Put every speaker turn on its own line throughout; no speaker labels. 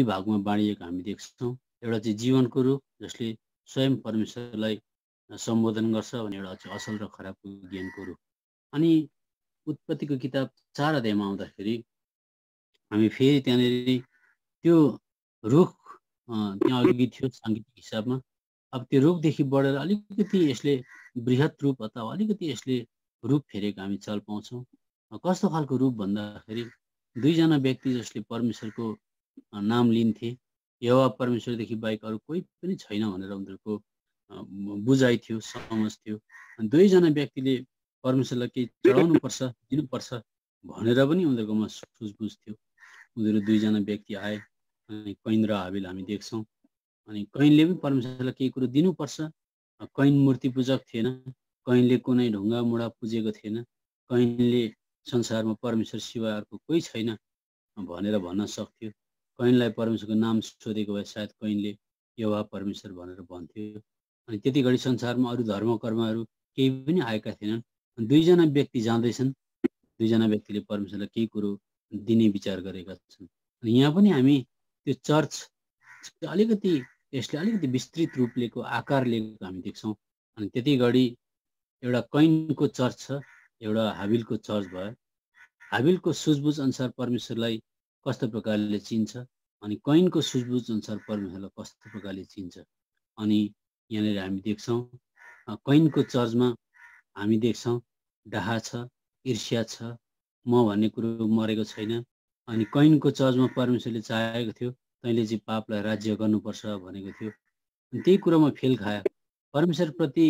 भागमा बाँडिएको हामी देख्छौँ। एउटा चाहिँ जीवनको रूप जसले स्वयं परमेश्वरलाई सम्बोधन गर्छ भने एउटा चाहिँ असल र खराबको ज्ञानको रूप। अनि उत्पत्तिको किताब 4 अध्यायमा आउँदाखेरि हामी फेरि त्यहाँनिर त्यो रुख त्यहाँ अघि थियो साङ्गीतिक हिसाबमा। अब त्यो रुखदेखि बढेर अलिकति यसले बृहत रूप अथवा अलिकति यसले रूप फेरेको हामी चाल पाउँछौँ। कस्तो खालको रूप भन्दाखेरि 2 जना व्यक्ति जसले परमेश्वरको नाम लिन्थे। यहोवा परमेश्वरदेखि बाहेक अरू कोही पनि छैन भनेर उनीहरूको बुझाइ थियो, समझ थियो। अनि 2 जना व्यक्तिले परमेश्वरलाई केही चढाउनुपर्छ, दिनुपर्छ भनेर पनि उनीहरूकोमा सुझबुझ थियो। उनीहरू 2 जना व्यक्ति आए अनि कैन र हाबिल हामी देख्छौँ। अनि कैनले पनि परमेश्वरलाई केही कुरो दिनुपर्छ। कैन मूर्ति पूजक थिएन। कैनले कुनै ढुङ्गा मुढा पुजेको थिएन। कैनले संसारमा परमेश्वर सिवाय अर्को कोही छैन भनेर भन्न सक्थ्यो। कैनलाई परमेश्वरको नाम सोधेको भए सायद कैनले यहोवा परमेश्वर भनेर भन्थ्यो। अनि त्यति घडी संसारमा अरू धर्म कर्महरू केही पनि आएका थिएनन्। 2 जना व्यक्ति जाँदैछन्। 2 जना व्यक्तिले परमेश्वरलाई केही कुरो दिने विचार गरेका छन्। अनि यहाँ पनि हामी त्यो चर्च अलिकति यसले अलिकति विस्तृत रूप लिएको आकार लिएको हामी देख्छौँ। अनि त्यति घडी एउटा कैनको चर्च छ, एउटा हाबिलको चर्च भयो। हाबिलको सुझबुझ अनुसार परमेश्वरलाई कस्तो प्रकारले चिन्छ अनि कैनको सुझबुझ अनुसार परमेश्वरलाई कस्तो प्रकारले चिन्छ। अनि यहाँनिर हामी देख्छौँ कैनको चर्चमा हामी देख्छौँ डाहा छ, ईर्ष्या छ, म भन्ने कुरो मरेको छैन। अनि कैनको चर्चमा परमेश्वरले चाहेको थियो तैँले चाहिँ पापलाई राज्य गर्नुपर्छ भनेको थियो। अनि त्यही कुरोमा फेल खायो। परमेश्वरप्रति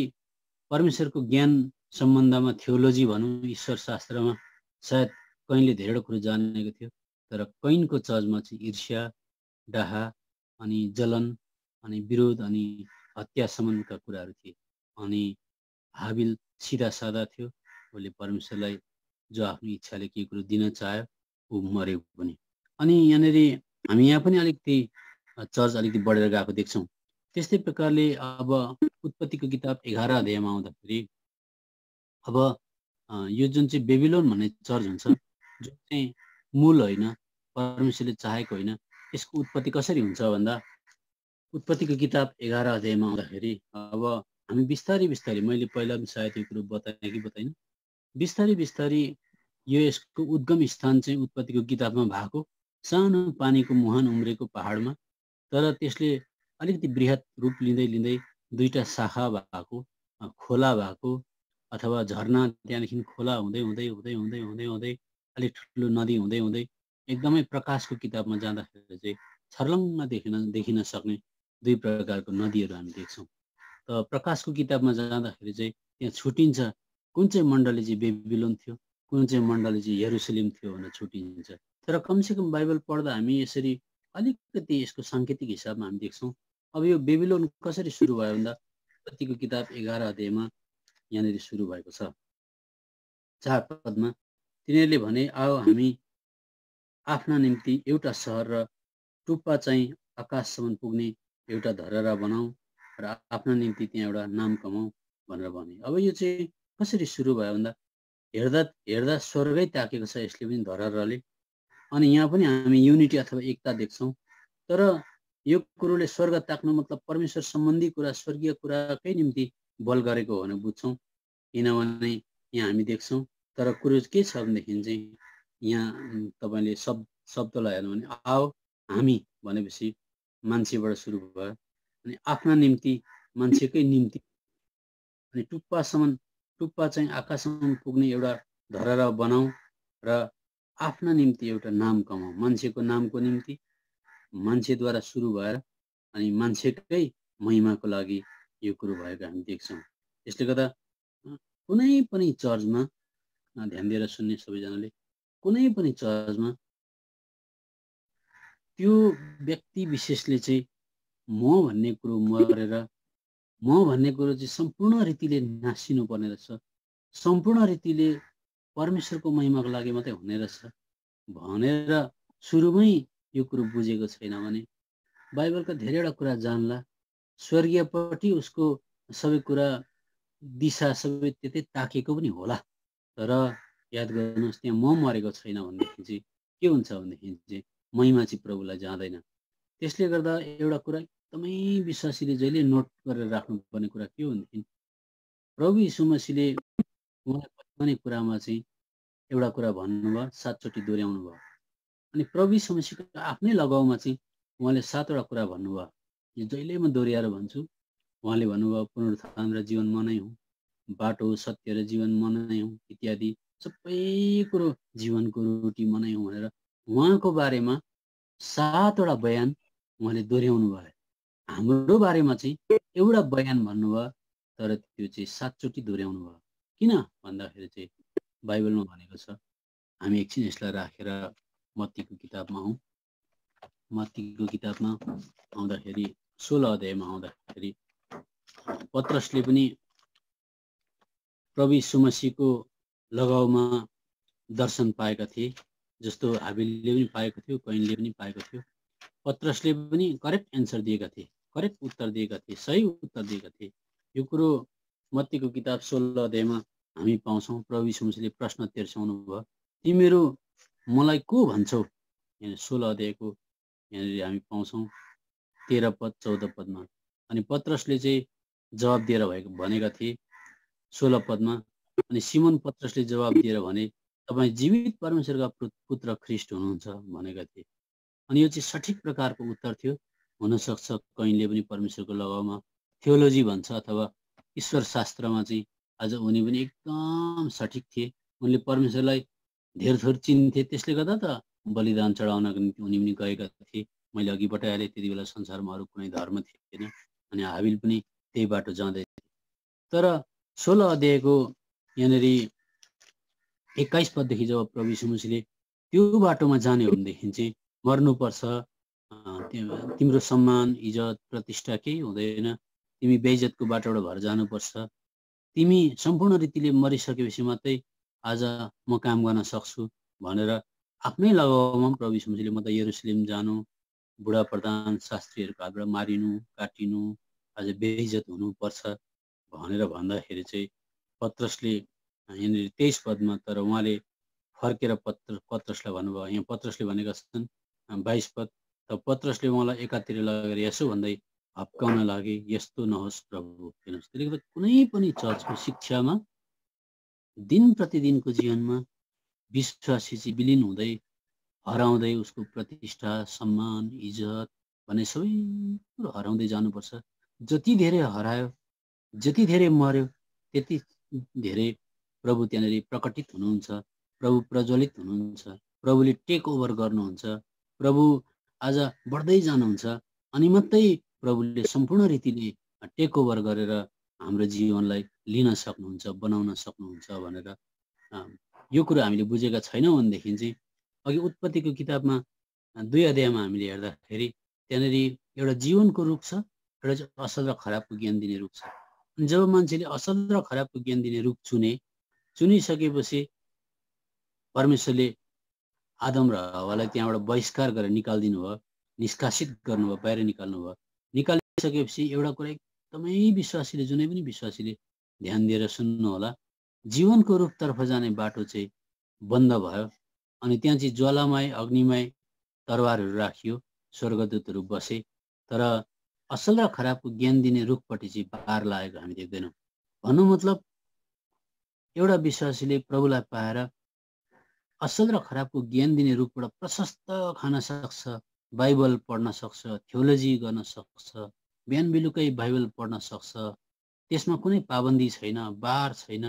परमेश्वरको ज्ञान सम्बन्धमा थियोलोजी भनौँ, ईश्वर शास्त्रमा सायद कैनले धेरैवटा कुरो जानेको थियो। तर कैनको चर्चमा चाहिँ ईर्ष्या, डाहा अनि जलन अनि विरोध अनि हत्या सम्बन्धका कुराहरू थिए। अनि हाबिल सिधा सादा थियो। उसले परमेश्वरलाई जो आफ्नो इच्छाले केही कुरो दिन चाह्यो ऊ मर्यो पनि। अनि यहाँनिर हामी यहाँ पनि अलिकति चर्च अलिकति बढेर गएको देख्छौँ। त्यस्तै प्रकारले अब उत्पत्तिको किताब 11 अध्यायमा आउँदाखेरि अब यो जुन चाहिँ बेबिलोन भन्ने चर्च हुन्छ जुन चाहिँ मूल होइन, परमेश्वरले चाहेको होइन, यसको उत्पत्ति कसरी हुन्छ भन्दा उत्पत्तिको किताब 11 अध्यायमा आउँदाखेरि अब हामी बिस्तारै बिस्तारै मैले पहिला पनि सायद यो कुरो बताएँ कि बताइनँ, बिस्तारै बिस्तारै यो यसको उद्गम स्थान चाहिँ उत्पत्तिको किताबमा भएको सानो पानीको मुहान उम्रेको पहाडमा। तर त्यसले अलिकति बृहत रूप लिँदै लिँदै 2टा शाखा भएको, खोला भएको अथवा झरना, त्यहाँदेखि खोला हुँदै हुँदै हुँदै हुँदै हुँदै हुँदै अलिक ठुलो नदी हुँदै हुँदै एकदमै प्रकाशको किताबमा जाँदाखेरि चाहिँ छर्लङ्ग देखिन सक्ने 2 प्रकारको नदीहरू हामी देख्छौँ। त प्रकाशको किताबमा जाँदाखेरि चाहिँ त्यहाँ छुटिन्छ कुन चाहिँ मण्डली चाहिँ बेबिलोन थियो, कुन चाहिँ मण्डली चाहिँ यरुसलेम थियो भनेर छुटिन्छ। तर कमसेकम बाइबल पढ्दा हामी यसरी अलिकति यसको साङ्केतिक हिसाबमा हामी देख्छौँ। अब यो बेबिलोन कसरी सुरु भयो भन्दा उत्पत्तिको किताब 11 अध्यायमा यहाँनिर सुरु भएको छ। 4 पदमा तिनीहरूले भने आओ हामी आफ्ना निम्ति एउटा सहर र टुप्पा चाहिँ आकाशसम्म पुग्ने एउटा धरहरा बनाऊ र आफ्ना निम्ति त्यहाँ एउटा नाम कमाऊ भनेर भने। अब यो चाहिँ कसरी सुरु भयो भन्दा हेर्दा हेर्दा स्वर्गै ताकेको छ यसले पनि धरहराले। अनि यहाँ पनि हामी युनिटी अथवा एकता देख्छौँ। तर यो कुरोले स्वर्ग ताक्नु मतलब परमेश्वर सम्बन्धी कुरा, स्वर्गीय कुराकै निम्ति बल गरेको हो भनेर बुझ्छौँ। किनभने यहाँ हामी देख्छौँ। तर कुरो के छ भनेदेखि चाहिँ यहाँ तपाईँले शब्दलाई हेर्नु भने आओ हामी भनेपछि मान्छेबाट सुरु भयो। अनि आफ्ना निम्ति मान्छेकै निम्ति, अनि टुप्पा चाहिँ आकाशसम्म पुग्ने एउटा धरहरा बनाऊ र आफ्ना निम्ति एउटा नाम कमाऊ। मान्छेको नामको निम्ति मान्छेद्वारा सुरु भएर अनि मान्छेकै महिमाको लागि यो कुरो भएको हामी देख्छौँ। यसले गर्दा कुनै पनि चर्चमा ध्यान दिएर सुन्ने सबैजनाले, कुनै पनि चर्चमा त्यो व्यक्ति विशेषले चाहिँ म भन्ने कुरो मरेर म भन्ने कुरो चाहिँ सम्पूर्ण रीतिले नासिनु पर्ने रहेछ, सम्पूर्ण रीतिले परमेश्वरको महिमाको लागि मात्रै हुने रहेछ भनेर सुरुमै यो कुरो बुझेको छैन भने बाइबलका धेरैवटा कुरा जान्ला, स्वर्गीयपट्टि उसको सबै कुरा दिशा सबै त्यतै ताकेको पनि होला। तर याद गर्नुहोस् त्यहाँ म मरेको छैन भनेदेखि चाहिँ के हुन्छ भनेदेखि चाहिँ महिमा चाहिँ प्रभुलाई जाँदैन। त्यसले गर्दा एउटा कुरा एकदमै विश्वासीले जहिले नोट गरेर राख्नुपर्ने कुरा के हो भनेदेखि प्रभु यीशु मसीहले उहाँलाई कति कुरामा चाहिँ एउटा कुरा भन्नुभयो, 7 चोटि दोहोऱ्याउनु भयो। अनि प्रभु यीशु मसीहको आफ्नै लगाउमा चाहिँ उहाँले 7वटा कुरा भन्नुभयो। यो जहिले म दोहोऱ्याएर भन्छु। उहाँले भन्नुभयो पुनरुत्थान र जीवन म नै हुँ, बाटो सत्य र जीवन म नै हुँ इत्यादि सबै कुरो जीवनको रोटी म नै हुँ भनेर उहाँको बारेमा 7वटा बयान उहाँले दोहोऱ्याउनु भयो। हाम्रो बारेमा चाहिँ एउटा बयान भन्नुभयो, तर त्यो चाहिँ 7 चोटि दोहोऱ्याउनु भयो। किन भन्दाखेरि चाहिँ बाइबलमा भनेको छ। हामी एकछिन यसलाई राखेर मत्तीको किताबमा हौँ। मत्तीको किताबमा आउँदाखेरि 16 अध्यायमा आउँदाखेरि पत्रसले पनि प्रभु यीशु मसीहको लगाउमा दर्शन पाएका थिए, जस्तो हाबिलले पनि पाएको थियो, कैनले पनि पाएको थियो। पत्रसले पनि करेक्ट एन्सर दिएका थिए, करेक्ट उत्तर दिएका थिए, सही उत्तर दिएका थिए। यो कुरो मत्तीको किताब 16 अध्यायमा हामी पाउँछौँ। प्रभु यीशु मसीहले प्रश्न तेर्साउनु भयो, तिमीहरू मलाई को भन्छौ? 16 अध्यायको यहाँनिर हामी पाउँछौँ 13 पद 14 पदमा। अनि पत्रसले चाहिँ जवाब दिएर भनेका थिए 16 पदमा। अनि सिमोन पत्रसले जवाब दिएर भने, तपाईँ जीवित परमेश्वरका पुत्र ख्रिस्ट हुनुहुन्छ भनेका थिए। अनि यो चाहिँ सठिक प्रकारको उत्तर थियो। हुनसक्छ कहीँले पनि परमेश्वरको लगाउमा थियोलोजी भन्छ अथवा ईश्वर शास्त्रमा चाहिँ आज उनी पनि एकदम सठिक थिए। उनले परमेश्वरलाई धेर थोर चिन्थे, त्यसले गर्दा त बलिदान चढाउनको निम्ति उनी पनि गएका थिए। मैले अघि बताइहालेँ त्यति बेला संसारमा अरू कुनै धर्म थिएन अनि हाबिल पनि त्यही बाटो जाँदै थिए। तर 16 अध्यायको यहाँनिर 21 पददेखि जब प्रभु यीशु मसीहले त्यो बाटोमा जाने हो भनेदेखि चाहिँ मर्नुपर्छ, तिम्रो सम्मान इज्जत प्रतिष्ठा केही हुँदैन, तिमी बेइज्जतको बाटोबाट भएर जानुपर्छ, तिमी सम्पूर्ण रीतिले मरिसकेपछि मात्रै आज म काम गर्न सक्छु भनेर आफ्नै लगाउमा प्रभु यीशु मसीहले म त यरुशलेम जानु, बुढा प्रधान शास्त्रीहरूको हातबाट मारिनु काटिनु, आज बेइज्जत हुनुपर्छ भनेर भन्दाखेरि चाहिँ पत्रसले यहाँनिर 23 पदमा, तर उहाँले फर्केर पत्रसलाई भन्नुभयो। यहाँ पत्रसले भनेका छन् 22 पद, त पत्रसले उहाँलाई एकातिर लगेर यसो भन्दै हप्काउन लागे, यस्तो नहोस् प्रभु। हेर्नुहोस्, त्यसले गर्दा कुनै पनि चर्चको शिक्षामा दिन प्रतिदिनको जीवनमा विश्वासी चाहिँ विलिन हुँदै हराउँदै उसको प्रतिष्ठा सम्मान इज्जत भन्ने सबै कुरो हराउँदै जानुपर्छ। जति धेरै हरायो, जति धेरै मर्यो, त्यति धेरै प्रभु त्यहाँनिर प्रकटित हुनुहुन्छ, प्रभु प्रज्वलित हुनुहुन्छ, प्रभुले टेक ओभर गर्नुहुन्छ, प्रभु आज बढ्दै जानुहुन्छ। अनि मात्रै प्रभुले सम्पूर्ण रीतिले टेक ओभर गरेर हाम्रो जीवनलाई लिन सक्नुहुन्छ, बनाउन सक्नुहुन्छ भनेर यो कुरो हामीले बुझेका छैनौँ भनेदेखि चाहिँ अघि उत्पत्तिको किताबमा 2 अध्यायमा हामीले हेर्दाखेरि त्यहाँनिर एउटा जीवनको रुख छ, एउटा चाहिँ असल र खराबको ज्ञान दिने रुख छ। अनि जब मान्छेले असल र खराबको ज्ञान दिने रुख चुनिसकेपछि परमेश्वरले आदम र हव्वालाई त्यहाँबाट बहिष्कार गरेर निकालिदिनु भयो, निष्कासित गर्नुभयो, बाहिर निकाल्नु भयो। निकालिसकेपछि एउटा कुरा एकदमै विश्वासीले, जुनै पनि विश्वासीले ध्यान दिएर सुन्नु होला, जीवनको रुखतर्फ जाने बाटो चाहिँ बन्द भयो। अनि त्यहाँ चाहिँ ज्वालामय अग्निमय तरवारहरू राखियो, स्वर्गदूतहरू बसे, तर असल र खराबको ज्ञान दिने रुखपट्टि चाहिँ बार लागेको हामी देख्दैनौँ। भन्नु मतलब एउटा विश्वासीले प्रभुलाई पाएर असल र खराबको ज्ञान दिने रुखबाट प्रशस्त खान सक्छ, बाइबल पढ्न सक्छ, थियोलोजी गर्न सक्छ, बिहान बेलुकै बाइबल पढ्न सक्छ, त्यसमा कुनै पाबन्दी छैन, बार छैन,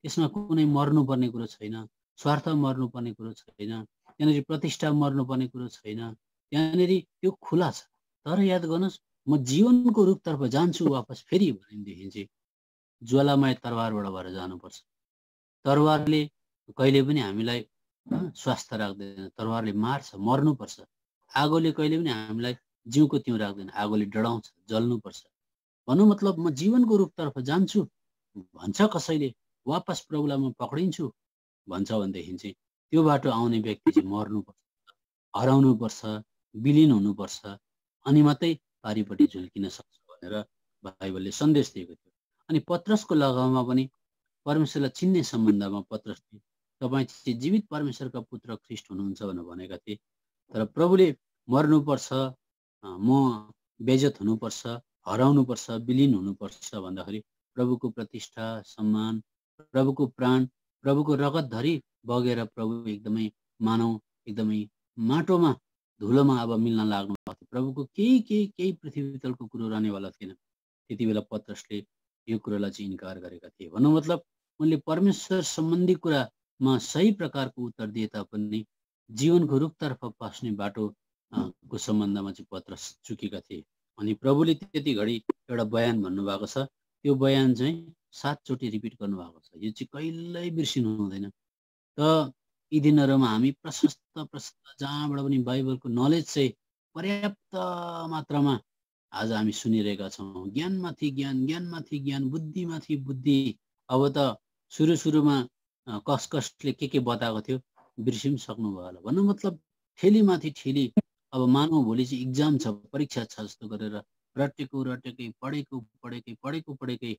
त्यसमा कुनै मर्नुपर्ने कुरो छैन, स्वार्थ मर्नुपर्ने कुरो छैन, त्यहाँनिर प्रतिष्ठा मर्नुपर्ने कुरो छैन, त्यहाँनिर त्यो खुला छ। तर याद गर्नुहोस्, म जीवनको रुखतर्फ जान्छु वापस फेरि भनेदेखि चाहिँ ज्वालामय तरवारबाट भएर जानुपर्छ। तरवारले कहिले पनि हामीलाई स्वास्थ्य राख्दैन, तरवारले मार्छ, मर्नुपर्छ। आगोले कहिले पनि हामीलाई जिउको तिउ राख्दैन, आगोले डढाउँछ, जल्नुपर्छ। भन्नु मतलब म जीवनको रुखतर्फ जान्छु भन्छ कसैले, वापस प्रभुलाई म पक्रिन्छु भन्छ भनेदेखि चाहिँ त्यो बाटो आउने व्यक्ति चाहिँ मर्नुपर्छ, हराउनुपर्छ, विलिन हुनुपर्छ, अनि मात्रै पारिपट्टि झुल्किन सक्छ भनेर बाइबलले सन्देश दिएको थियो। अनि पत्रसको लगाउमा पनि परमेश्वरलाई चिन्ने सम्बन्धमा पत्रसले तपाईँ चाहिँ जीवित परमेश्वरका पुत्र ख्रिस्ट हुनुहुन्छ भनेर भनेका थिए। तर प्रभुले मर्नुपर्छ, म बेइज्जत हुनुपर्छ, हराउनुपर्छ, विलीन हुनुपर्छ भन्दाखेरि प्रभुको प्रतिष्ठा, सम्मान, प्रभुको प्राण, प्रभुको रगतधरि बगेर प्रभु एकदमै मानव एकदमै माटोमा धुलोमा अब मिल्न लाग्नु भएको थियो। प्रभुको केही पृथ्वी तलको कुरो रहनेवाला थिएन। त्यति बेला पत्रसले यो कुरोलाई चाहिँ इन्कार गरेका थिए। भन्नु मतलब उनले परमेश्वर सम्बन्धी कुरामा सही प्रकारको उत्तर दिए तापनि जीवनको रुखतर्फ पस्ने बाटो को सम्बन्धमा चाहिँ पत्रस चुकेका थिए। अनि प्रभुले त्यति घडी एउटा बयान भन्नुभएको छ, त्यो बयान चाहिँ 7 चोटि रिपिट गर्नुभएको छ। यो चाहिँ कहिल्यै बिर्सिनु हुँदैन। त यी दिनहरूमा हामी प्रशस्त जहाँबाट पनि बाइबलको नलेज चाहिँ पर्याप्त मात्रामा आज हामी सुनिरहेका छौँ। ज्ञानमाथि ज्ञान, ज्ञानमाथि ज्ञान, बुद्धिमाथि बुद्धि। अब त सुरुमा कसले के बताएको थियो बिर्सिम सक्नुभयो होला। भन्नु मतलब ठेलीमाथि ठेली। अब मानव भोलि चाहिँ इक्जाम छ, परीक्षा छ जस्तो गरेर रटेकै पढेकै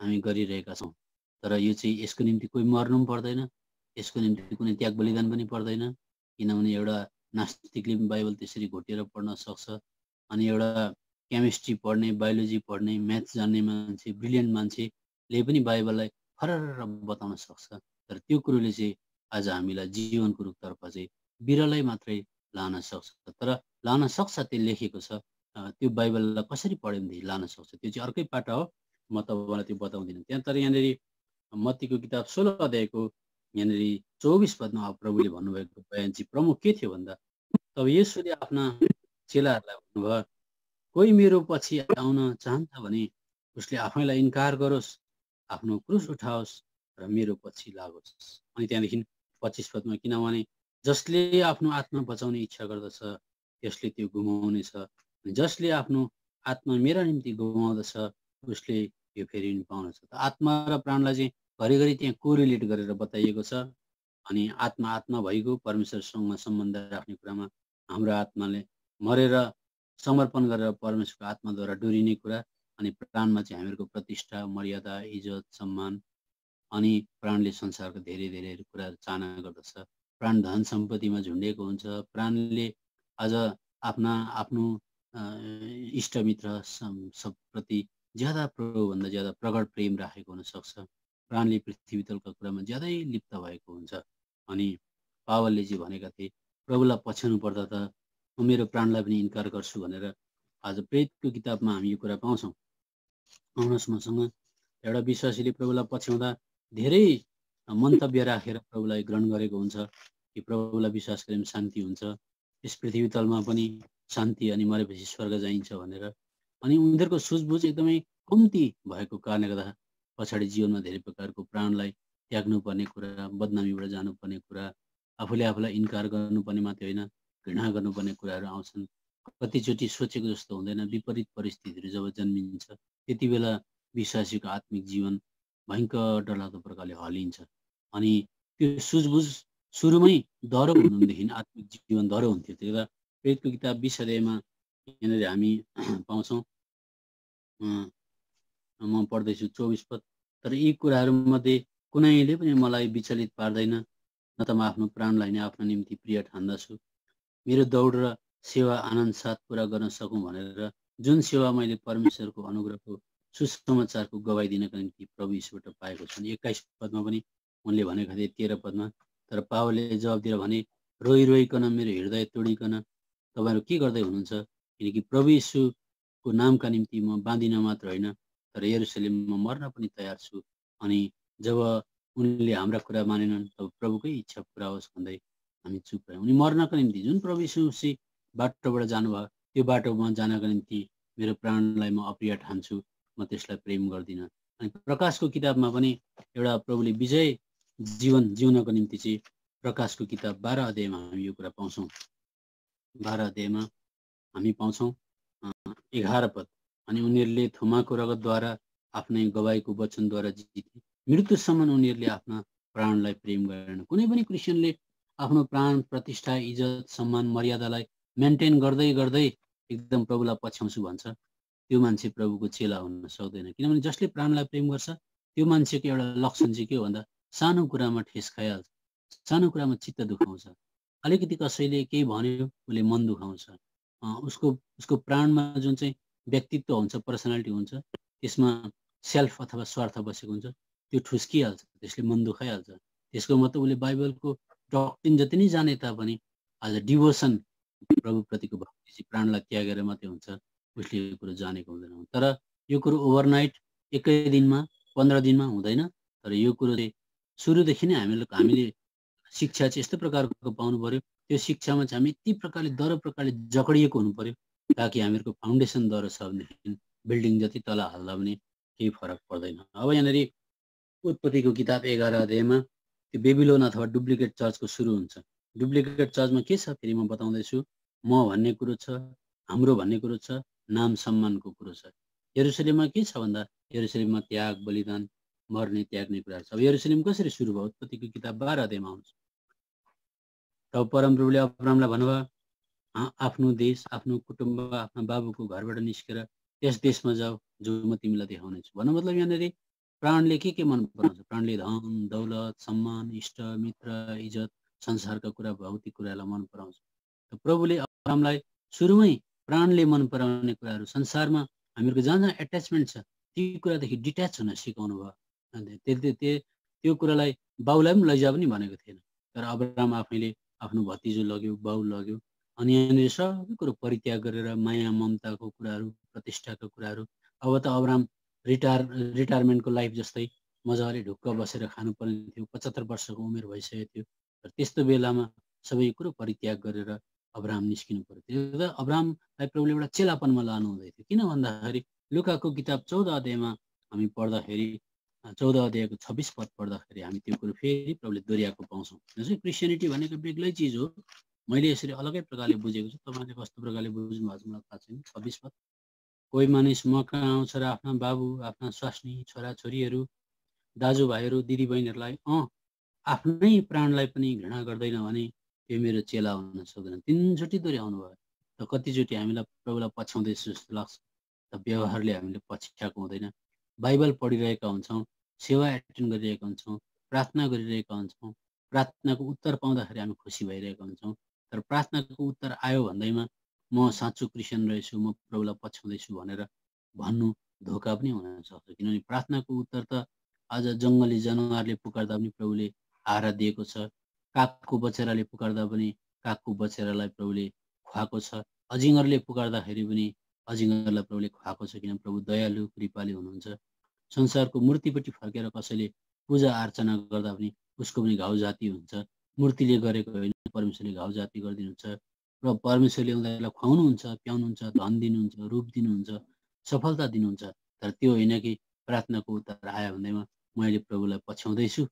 हामी गरिरहेका छौँ। तर यो चाहिँ यसको निम्ति कोही मर्नु पनि पर्दैन, यसको निम्ति कुनै त्याग बलिदान पनि पर्दैन। किनभने एउटा नास्तिकले पनि बाइबल त्यसरी घोटेर पढ्न सक्छ। अनि एउटा केमिस्ट्री पढ्ने, बायोलोजी पढ्ने, म्याथ्स जान्ने मान्छे, ब्रिलियन्ट मान्छेले पनि बाइबललाई फरर बताउन सक्छ। तर त्यो कुरोले चाहिँ आज हामीलाई जीवनको रुखतर्फ चाहिँ बिरलै मात्रै लान सक्छ। तर लान सक्छ त्यो लेखेको छ। त्यो बाइबललाई कसरी पढ्यो भनेदेखि लान सक्छ, त्यो चाहिँ अर्कै पाटा हो। म तपाईँलाई त्यो बताउँदिनँ त्यहाँ। तर यहाँनिर मत्तीको किताब 16 अध्यायको यहाँनिर 24 पदमा प्रभुले भन्नुभएको बयान चाहिँ प्रमुख के थियो भन्दा, तब येशूले आफ्ना चेलाहरूलाई भन्नुभयो, कोही मेरो पछि आउन चाहन्छ भने उसले आफैलाई इन्कार गरोस्, आफ्नो क्रुस उठाओस् र मेरो पछि लागोस्। अनि त्यहाँदेखि 25 पदमा, किनभने जसले आफ्नो आत्मा बचाउने इच्छा गर्दछ त्यसले त्यो गुमाउनेछ, जसले आफ्नो आत्मा मेरा निम्ति गुमाउँदछ उसले यो फेरि पाउनेछ। त आत्मा र प्राणलाई चाहिँ घरिघरि त्यहाँ कोरिलेट गरेर बताइएको छ। अनि आत्मा भइगयो परमेश्वरसँग सम्बन्ध राख्ने कुरामा। हाम्रो आत्माले मरेर समर्पण गरेर परमेश्वरको आत्माद्वारा डोरिने कुरा। अनि प्राणमा चाहिँ हामीहरूको प्रतिष्ठा, मर्यादा, इज्जत, सम्मान। अनि प्राणले संसारको धेरै कुराहरू चाहना गर्दछ। प्राण धन सम्पत्तिमा झुन्डेको हुन्छ। प्राणले आज आफ्नो इष्टमित्र सबप्रति ज्यादा प्रभुभन्दा ज्यादा प्रगट प्रेम राखेको हुनसक्छ। प्राणले पृथ्वी तलका कुरामा ज्यादै लिप्त भएको हुन्छ। अनि पावलले चाहिँ भनेका थिए, प्रभुलाई पछ्याउनु पर्दा त म मेरो प्राणलाई पनि इन्कार गर्छु भनेर। आज प्रेरितको किताबमा हामी यो कुरा पाउँछौँ। आउनुहोस् मसँग। एउटा विश्वासीले प्रभुलाई पछ्याउँदा धेरै मन्तव्य राखेर प्रभुलाई ग्रहण गरेको हुन्छ कि प्रभुलाई विश्वास गरे शान्ति हुन्छ, यस पृथ्वी तलमा पनि शान्ति, अनि मरेपछि स्वर्ग जाइन्छ भनेर। अनि उनीहरूको सुझबुझ एकदमै कम्ती भएको कारणले गर्दा पछाडि जीवनमा धेरै प्रकारको प्राणलाई त्याग्नुपर्ने कुरा, बदनामीबाट जानुपर्ने कुरा, आफूलाई इन्कार गर्नुपर्ने मात्रै होइन, घृणा गर्नुपर्ने कुराहरू आउँछन्। कतिचोटि सोचेको जस्तो हुँदैन। विपरीत परिस्थितिहरू जब जन्मिन्छ त्यति बेला विश्वासीको आत्मिक जीवन भयङ्कर डरलाग्दो प्रकारले हल्लिन्छ। अनि त्यो सुझबुझ सुरुमै दह्रो हुनुदेखि आत्मिक जीवन दह्रो हुन्थ्यो। त्यो बेला प्रेरितको किताब 20 अध्यायमा यहाँनिर हामी पाउँछौँ। म पढ्दैछु 24 पद। तर यी कुराहरूमध्ये कुनैले पनि मलाई विचलित पार्दैन, न त म आफ्नो प्राणलाई नै आफ्नो निम्ति प्रिय ठान्दछु, मेरो दौड र सेवा आनन्द साथ पुरा गर्न सकौँ भनेर, जुन सेवा मैले परमेश्वरको अनुग्रहको सुसमाचारको गवाई दिनका निम्ति प्रभु यीशुबाट पाएको छु। 21 पदमा पनि उनले भनेका थिए। 13 पदमा, तर पावलले जवाब दिएर भने, रोइकन मेरो हृदय तोडिकन तपाईँहरू के गर्दै हुनुहुन्छ? किनकि प्रभु यीशुको नामका निम्ति म बाँधिन मात्र होइन, तर यरुशलेममा मर्न पनि तयार छु। अनि जब उनले हाम्रा कुरा मानेनन् तब प्रभुकै इच्छा पुरा होस् भन्दै हामी चुप रह्यौँ। उनी मर्नको निम्ति जुन प्रभु यीशु बाटोबाट जानुभयो त्यो बाटोमा जानका निम्ति मेरो प्राणलाई म अप्रिय ठान्छु, म त्यसलाई प्रेम गर्दिनँ। अनि प्रकाशको किताबमा पनि एउटा प्रभुले विजय जीवन जिउनको निम्ति चाहिँ प्रकाशको किताब 12 अध्यायमा हामी यो कुरा पाउँछौँ। 12 अध्यायमा हामी पाउँछौँ 11 पद। अनि उनीहरूले थोमाको रगतद्वारा आफ्नै गवाईको वचनद्वारा जिते, मृत्युसम्म उनीहरूले आफ्ना प्राणलाई प्रेम गरेन। कुनै पनि क्रिस्चियनले आफ्नो प्राण, प्रतिष्ठा, इज्जत, सम्मान, मर्यादालाई मेन्टेन गर्दै गर्दै एकदम प्रभुलाई पछ्याउँछु भन्छ, त्यो मान्छे प्रभुको चेला हुन सक्दैन। किनभने जसले प्राणलाई प्रेम गर्छ त्यो मान्छेको एउटा लक्षण चाहिँ के हो भन्दा, सानो कुरामा ठेस खाइहाल्छ, सानो कुरामा चित्त दुखाउँछ, अलिकति कसैले केही भन्यो उसले मन दुखाउँछ, उसको उसको प्राणमा जुन चाहिँ व्यक्तित्व हुन्छ, पर्सनालिटी हुन्छ, त्यसमा सेल्फ अथवा स्वार्थ बसेको हुन्छ, त्यो ठुस्किहाल्छ, त्यसले मन दुखाइहाल्छ। त्यसको मतलब उसले बाइबलको डक्ट्रिन जति नै जाने तापनि आज डिभोसन प्रभुप्रतिको भक्ति चाहिँ प्राणलाई त्यागेर मात्रै हुन्छ, उसले यो कुरो जानेको हुँदैन। तर यो कुरो ओभरनाइट एकै दिनमा 15 दिनमा हुँदैन। तर यो कुरो चाहिँ सुरुदेखि नै हामीले शिक्षा चाहिँ यस्तो प्रकारको पाउनु पर्यो, त्यो शिक्षामा चाहिँ हामी यति प्रकारले दह्रो प्रकारले जकडिएको हुनु पर्यो, ताकि हामीहरूको फाउन्डेसन दह्रो छ भनेदेखि बिल्डिङ जति तल हाल्दा पनि केही फरक पर्दैन। अब यहाँनिर उत्पत्तिको किताब 11 अध्यायमा त्यो बेबिलोन अथवा डुप्लिकेट चर्चको सुरु हुन्छ। डुप्लिकेट चर्चमा के छ फेरि म बताउँदैछु। म भन्ने कुरो छ, हाम्रो भन्ने कुरो छ, नाम सम्मानको कुरो छ। यरुशलेममा के छ भन्दा यरुशलेममा त्याग, बलिदान, मर्ने त्याग्ने कुराहरू छ। अब यरुशलेम कसरी सुरु भयो? उत्पत्तिको किताब 12 अध्यायमा आउँछ। तब परमप्रभुले अब्रामलाई भन्नुभयो, आफ्नो देश, आफ्नो कुटुम्ब, आफ्ना बाबुको घरबाट निस्केर त्यस देशमा जाऊ जो म तिमीलाई देखाउनेछु। भन्नु मतलब यहाँनिर प्राणले के मन पराउँछ? प्राणले धन, दौलत, सम्मान, इष्ट, मित्र, इज्जत, संसारका कुरा, भौतिक कुरालाई मन पराउँछ। प्रभुले अब्रामलाई सुरुमै प्राणले मन पराउने कुराहरू, संसारमा हामीहरूको जहाँ जहाँ एट्याचमेन्ट छ ती कुरादेखि डिट्याच हुन सिकाउनु भयो। त्यो कुरालाई बाउलाई पनि लैजा पनि भनेको थिएन। तर अब्राम आफैले आफ्नो भतिजो लग्यो, बाउ लग्यो, अनि यहाँनिर सबै कुरो परित्याग गरेर माया ममताको कुराहरू, प्रतिष्ठाको कुराहरू। अब त अब्राम रिटायरमेन्टको लाइफ जस्तै मजाले ढुक्क बसेर खानुपर्ने थियो। 75 वर्षको उमेर भइसकेको थियो। तर त्यस्तो बेलामा सबै कुरो परित्याग गरेर अब्राम निस्किनु पर्यो। त्यो अब्रामलाई प्रभुले एउटा चेलापनमा लानु हुँदै थियो। किन भन्दाखेरि लुकाको किताब 14 अध्यायमा हामी पढ्दाखेरि 14 अध्यायको 26 पद पढ्दाखेरि हामी त्यो कुरो फेरि प्रभुले दोहोऱ्याएको पाउँछौँ। जस्तै क्रिस्चियनिटी भनेको बेग्लै चिज हो। मैले यसरी अलगै प्रकारले बुझेको छु। तपाईँले कस्तो प्रकारले बुझ्नु भएको छ मलाई थाहा छैन। 26 पद, कोही मानिस म कहाँ आउँछ र आफ्ना बाबु, आफ्ना स्वास्नी, छोराछोरीहरू, दाजुभाइहरू, दिदीबहिनीहरूलाई आफ्नै प्राणलाई पनि घृणा गर्दैन भने त्यो मेरो चेला हुन सक्दैन। 3 चोटि दोहोऱ्याउनु भयो। त कतिचोटि हामीलाई प्रभुलाई पछ्याउँदैछु जस्तो लाग्छ। त व्यवहारले हामीले पछ्याएको हुँदैन। बाइबल पढिरहेका हुन्छौँ, सेवा एटेन्ड गरिरहेका हुन्छौँ, प्रार्थना गरिरहेका हुन्छौँ। प्रार्थनाको उत्तर पाउँदाखेरि हामी खुसी भइरहेका हुन्छौँ। तर प्रार्थनाको उत्तर आयो भन्दैमा म साँचो क्रिस्चियन रहेछु, म प्रभुलाई पछ्याउँदैछु भनेर भन्नु धोका पनि हुन सक्छ। किनभने प्रार्थनाको उत्तर त आज जङ्गली जनावरले पुकार्दा पनि प्रभुले आहारा दिएको छ। कागको बचेराले पुकार्दा पनि कागको बचेरालाई प्रभुले खुवाएको छ। अजिङ्गरले पुकार्दाखेरि पनि अजिङ्गरलाई प्रभुले खुवाएको छ। किन प्रभु दयालु, कृपालु हुनुहुन्छ। संसारको मूर्तिपट्टि फर्केर कसैले पूजा अर्चना गर्दा पनि उसको पनि घाउ जाति हुन्छ। मूर्तिले गरेको होइन, परमेश्वरले घाउ जाति गरिदिनुहुन्छ र परमेश्वरले उनीहरूलाई खुवाउनुहुन्छ, प्याउनुहुन्छ, धन दिनुहुन्छ, रूप दिनुहुन्छ, सफलता दिनुहुन्छ। तर त्यो होइन कि प्रार्थनाको उत्तर आयो भन्दैमा मैले प्रभुलाई पछ्याउँदैछु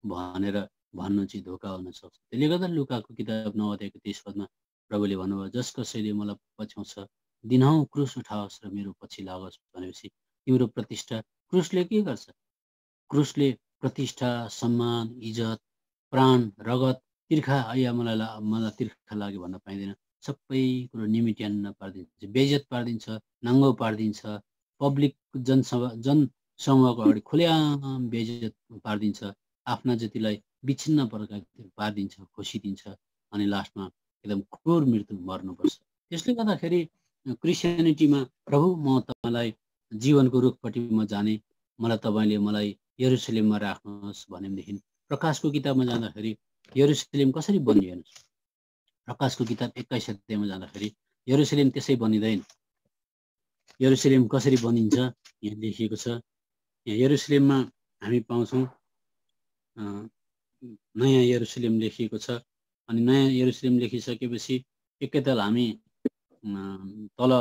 भनेर भन्नु चाहिँ धोका हुन सक्छ। त्यसले गर्दा लुकाको किताब 9 अध्यायको 23 पदमा प्रभुले भन्नुभयो, जस कसैले मलाई पछ्याउँछ दिनहुँ क्रुस उठाओस् र मेरो पछि लागोस् भनेपछि तिम्रो प्रतिष्ठा क्रुसले के गर्छ? क्रुसले प्रतिष्ठा, सम्मान, इज्जत, प्राण, रगत, तिर्खा या मलाई तिर्खा लाग्यो भन्न पाइँदैन। सबै कुरो निमिट्यान्न पारिदिन्छ, बेइज्जत पारिदिन्छ, नाङ्गो पारिदिन्छ, पब्लिक जनसमूहको अगाडि खुल्याम बेइज्जत पारिदिन्छ, आफ्ना जतिलाई विच्छिन्न प्रकारले पारिदिन्छ, खोसिदिन्छ, अनि लास्टमा एकदम क्रूर मृत्यु मर्नुपर्छ। त्यसले गर्दाखेरि क्रिस्चियनिटीमा प्रभु म तपाईँलाई जीवनको रुखपट्टि म जाने, मलाई यरुशलेममा राख्नुहोस् भनेदेखि प्रकाशको किताबमा जाँदाखेरि यरुशलेम कसरी बनियो? प्रकाशको किताब 21 अध्यायमा जाँदाखेरि यरुशलेम त्यसै बनिँदैन। यरुशलेम कसरी बनिन्छ यहाँ लेखिएको छ। यहाँ यरुशलेममा हामी पाउँछौँ नयाँ यरुशलेम लेखिएको छ। अनि नयाँ यरुशलेम लेखिसकेपछि एकैताल हामी तल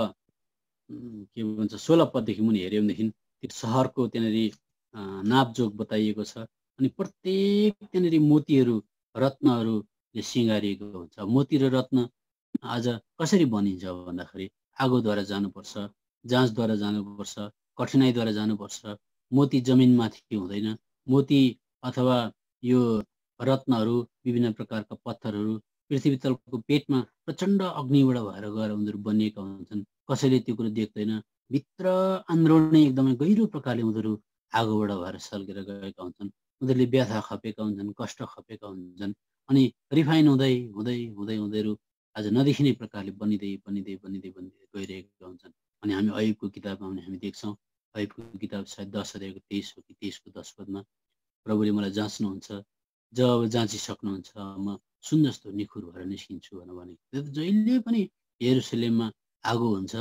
के भन्छ 16 पददेखि मुनि हेऱ्यौँ भनेदेखि त्यो सहरको त्यहाँनिर नापजोक बताइएको छ। अनि प्रत्येक त्यहाँनिर मोतीहरू, रत्नहरूले सिँगारिएको हुन्छ। मोती र रत्न आज कसरी बनिन्छ भन्दाखेरि आगोद्वारा जानुपर्छ, जाँचद्वारा जानुपर्छ, कठिनाइद्वारा जानुपर्छ। मोती जमिनमाथि हुँदैन। मोती अथवा यो रत्नहरू, विभिन्न प्रकारका पत्थरहरू पृथ्वी तलको पेटमा प्रचण्ड अग्निबाट भएर गएर उनीहरू बनिएका हुन्छन्। कसैले त्यो कुरो देख्दैन। भित्र आन्द्रोणै एकदमै गहिरो प्रकारले उनीहरू आगोबाट भएर सल्केर गएका हुन्छन्। उनीहरूले व्यथा खपेका हुन्छन्, कष्ट खपेका हुन्छन्। अनि रिफाइन हुँदै हुँदै हुँदै उनीहरू आज नदेखिने प्रकारले बनिँदै बनिँदै बनिँदै बनिँदै गइरहेका हुन्छन्। अनि हामी अयुबको किताबमा पनि हामी देख्छौँ, अयुबको किताब सायद 10 अध्यायको 23 हो कि 23 को 10 पदमा प्रभुले मलाई जाँच्नुहुन्छ, जब जाँचिसक्नुहुन्छ म सुन जस्तो निखुर भएर निस्किन्छु भने जहिले पनि यरुशलेममा आगो हुन्छ,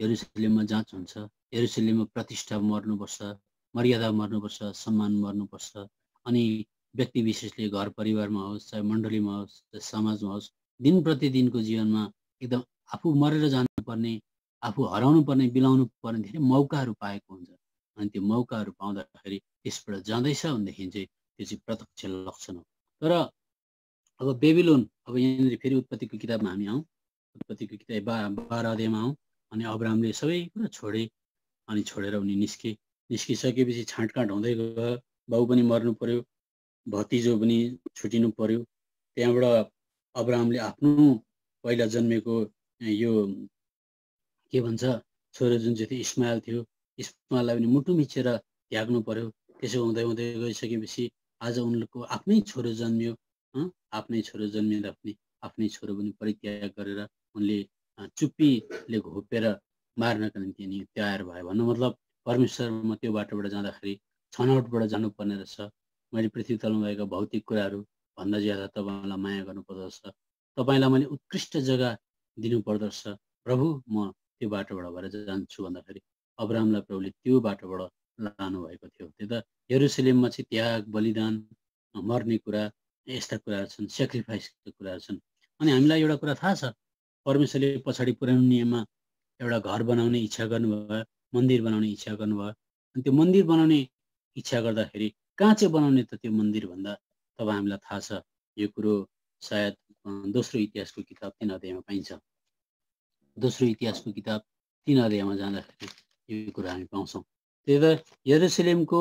यरुशलेममा जाँच हुन्छ, यरुशलेममा प्रतिष्ठा मर्नुपर्छ, मर्यादा मर्नुपर्छ, सम्मान मर्नुपर्छ। अनि व्यक्ति विशेषले घर परिवारमा होस्, चाहे मण्डलीमा होस्, चाहे समाजमा होस्, दिन प्रतिदिनको जीवनमा एकदम आफू मरेर जानुपर्ने, आफू हराउनु पर्ने, बिलाउनु पर्ने धेरै मौकाहरू पाएको हुन्छ। अनि त्यो मौकाहरू पाउँदाखेरि त्यसबाट जाँदैछ भनेदेखि चाहिँ त्यो चाहिँ प्रत्यक्ष लक्षण हो। तर अब बेबिलोन, अब यहाँनिर फेरि उत्पत्तिको किताबमा हामी आउँ, उत्पत्तिको किताब 12 अध्यायमा आउँ। अनि अब्राहमले सबै कुरा छोडे, अनि छोडेर उनी निस्किसकेपछि छाँटकाँट हुँदै गयो, बाउ पनि मर्नु पर्यो, भतिजो पनि छुटिनु पर्यो। त्यहाँबाट अब्राहमले आफ्नो पहिला जन्मेको यो के भन्छ छोरो जुन चाहिँ थियो इस्माइल थियो, इस्माइललाई पनि मुटु मिचेर त्याग्नु पर्यो। त्यसो हुँदै हुँदै गइसकेपछि आज उनको आफ्नै छोरो जन्मियो, आफ्नै छोरो जन्मिँदा पनि आफ्नै छोरो पनि परित्याग गरेर उनले चुप्पीले घोपेर मार्नका निम्ति नि तयार भयो। भन्नु मतलब परमेश्वरमा त्यो बाटोबाट जाँदाखेरि छनौटबाट जानुपर्ने रहेछ। मैले पृथ्वी तलमा भएका भौतिक कुराहरू भन्दा ज्यादा तपाईँलाई माया गर्नुपर्दछ, तपाईँलाई मैले उत्कृष्ट जग्गा दिनुपर्दछ प्रभु, म त्यो बाटोबाट भएर जान्छु भन्दाखेरि अब्राहमलाई प्रभुले त्यो बाटोबाट लानु भएको थियो। त्यो त यरुशलेममा चाहिँ त्याग, बलिदान, मर्ने कुरा, यस्ता कुराहरू छन्, सेक्रिफाइसका कुराहरू छन्। अनि हामीलाई एउटा कुरा थाहा छ, परमेश्वरले पछाडि पुरानो नियममा एउटा घर बनाउने इच्छा गर्नुभयो, मन्दिर बनाउने इच्छा गर्नुभयो। अनि त्यो मन्दिर बनाउने इच्छा गर्दाखेरि कहाँ चाहिँ बनाउने त त्यो मन्दिर भन्दा तपाईँ हामीलाई थाहा छ, यो कुरो सायद दोस्रो इतिहासको किताब 3 अध्यायमा पाइन्छ। दोस्रो इतिहासको किताब 3 अध्यायमा जाँदाखेरि यो कुरा हामी पाउँछौँ। त्यही त यरुशलेमको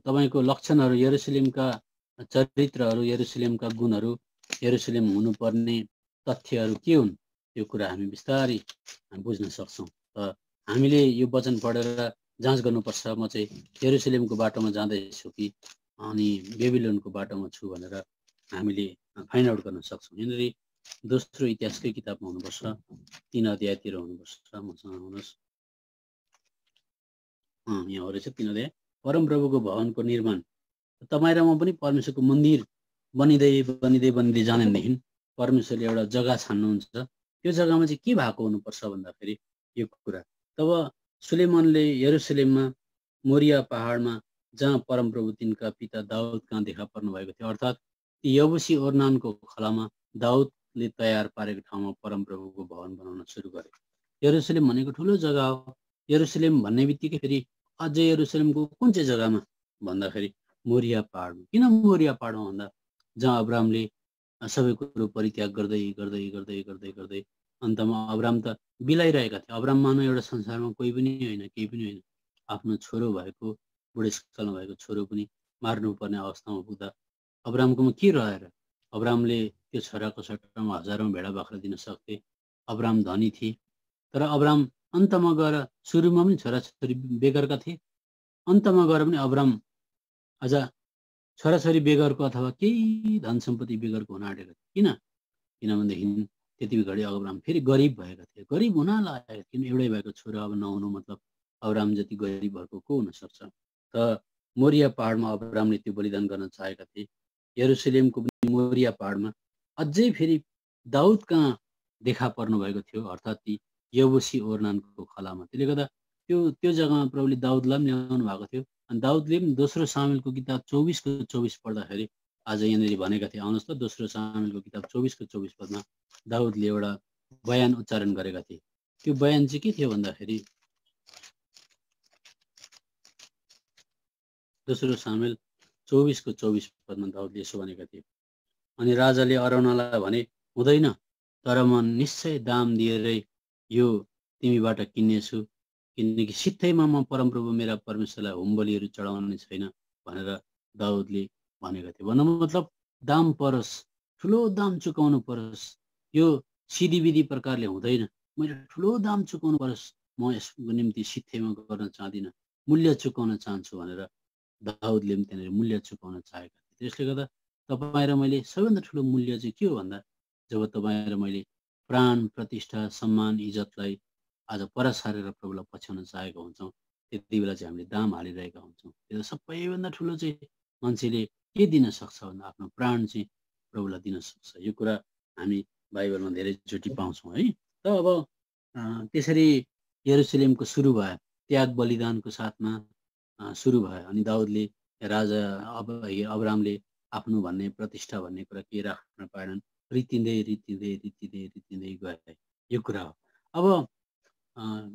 तपाईँको लक्षणहरू, यरुशलेमका चरित्रहरू, यरुशलेमका गुणहरू, यरुशलेम हुनुपर्ने तथ्यहरू के हुन्, त्यो कुरा हामी बिस्तारै बुझ्न सक्छौँ। त हामीले यो वचन पढेर जाँच गर्नुपर्छ, म चाहिँ यरुशलेमको बाटोमा जाँदैछु कि अनि बेबिलोनको बाटोमा छु भनेर हामीले फाइन्ड आउट गर्न सक्छौँ। यहाँनिर दोस्रो इतिहासकै किताबमा हुनुपर्छ, 3 अध्यायतिर हुनुपर्छ। मसँग आउनुहोस्, यहाँ हो रहेछ 3 अध्याय। परमप्रभुको भवनको निर्माण, तपाईँ र म पनि परमेश्वरको मन्दिर बनिँदै बनिँदै बनिँदै जाँदैदेखि परमेश्वरले एउटा जग्गा छान्नुहुन्छ। त्यो जग्गामा चाहिँ के भएको हुनुपर्छ भन्दाखेरि यो कुरा, तब सुलेमनले यरुशलेममा मोरिया पहाडमा जहाँ परमप्रभु तिनका पिता दाउद कहाँ देखा पर्नु भएको थियो, अर्थात् यबुसी ओर्नानको खलामा दाउदले तयार पारेको ठाउँमा परमप्रभुको भवन बनाउन सुरु गरे। यरुशलेम भनेको ठुलो जग्गा हो। यरुशलेम भन्ने बित्तिकै फेरि अझै यरुशलेमको कुन चाहिँ जग्गामा भन्दाखेरि मोरिया पहाडमा। किन मोरिया पहाडमा भन्दा जहाँ अब्राहमले सबै कुरो परित्याग गर्दै गर्दै गर्दै गर्दै गर्दै अन्तमा अब्राहम त बिलाइरहेका थिए। अब्राहम मानव एउटा संसारमा कोही पनि होइन, केही पनि होइन। आफ्नो छोरो भएको, बुढेसकालमा भएको छोरो पनि मार्नुपर्ने अवस्थामा पुग्दा अब्राहमकोमा के रहेर अब्राहमले त्यो छोराको सट्टामा हजारौँ भेडा बाख्रा दिन सक्थे। अब्राहम धनी थिए, तर अब्राहम अन्तमा गएर सुरुमा पनि छोराछोरी बेगरका थिए, अन्तमा गएर पनि अब्राहम अझ छोराछोरी बेगरको अथवा केही धन सम्पत्ति बेगरको हुन आँटेका थिए। किनभनेदेखि त्यति घडी अब्राहम फेरि गरिब भएका थिए, गरिब हुन लागेका थिए। एउटै भएको छोरो अब नहुनु मतलब अब्राहम जति गरिब भएको को हुनसक्छ। त मोरिया पहाडमा अब्राहमले त्यो बलिदान गर्न चाहेका थिए। यरुशलेमको पनि मोरिया पहाडमा अझै फेरि दाउद कहाँ देखा पर्नु भएको थियो, अर्थात् ती यबुसी ओर्नानको खलामा। त्यसले गर्दा त्यो जग्गामा प्रभुले दाउदलाई पनि ल्याउनु भएको थियो। अनि दाउदले पनि दोस्रो सामुएलको किताब 24:24 पढ्दाखेरि आज यहाँनिर भनेका थिए, आउनुहोस् त दोस्रो सामुएलको किताब 24:24 पदमा दाउदले एउटा बयान उच्चारण गरेका थिए। त्यो बयान चाहिँ के थियो भन्दाखेरि दोस्रो सामुएल 24:24 पदमा दाउदले यसो भनेका थिए, अनि राजाले अराउनालाई भने, हुँदैन, तर म निश्चय दाम दिएरै यो तिमीबाट किन्नेछु, किनकि सित्तैमा म परमप्रभु मेरा परमेश्वरलाई होम बलिहरू चढाउने छैन भनेर दाउदले भनेका थिए। भन्नु मतलब दाम परोस्, ठुलो दाम चुकाउनु परोस्, यो सिधीविधि प्रकारले हुँदैन, मैले ठुलो दाम चुकाउनु परोस्, म यसको निम्ति सित्तैमा गर्न चाहदिनँ, मूल्य चुकाउन चाहन्छु भनेर दाउदले पनि त्यहाँनिर मूल्य चुकाउन चाहेका थिए। त्यसले गर्दा तपाईँ र मैले सबैभन्दा ठुलो मूल्य चाहिँ के हो भन्दा जब तपाईँ र मैले प्राण, प्रतिष्ठा, सम्मान, इज्जतलाई आज पर सारेर प्रभुलाई पछ्याउन चाहेका हुन्छौँ, त्यति बेला चाहिँ हामीले दाम हालिरहेका हुन्छौँ। त्यो सबैभन्दा ठुलो चाहिँ मान्छेले के दिन सक्छ भन्दा आफ्नो प्राण चाहिँ प्रभुलाई दिन सक्छ। यो कुरा हामी बाइबलमा धेरैचोटि पाउँछौँ है। त अब त्यसरी यरुशलेमको सुरु भयो, त्याग बलिदानको साथमा सुरु भयो। अनि दाउदले राजा अब्रामले आफ्नो भन्ने प्रतिष्ठा भन्ने कुरा के राख्न पाएनन्, रितिँदै गए। यो कुरा हो। अब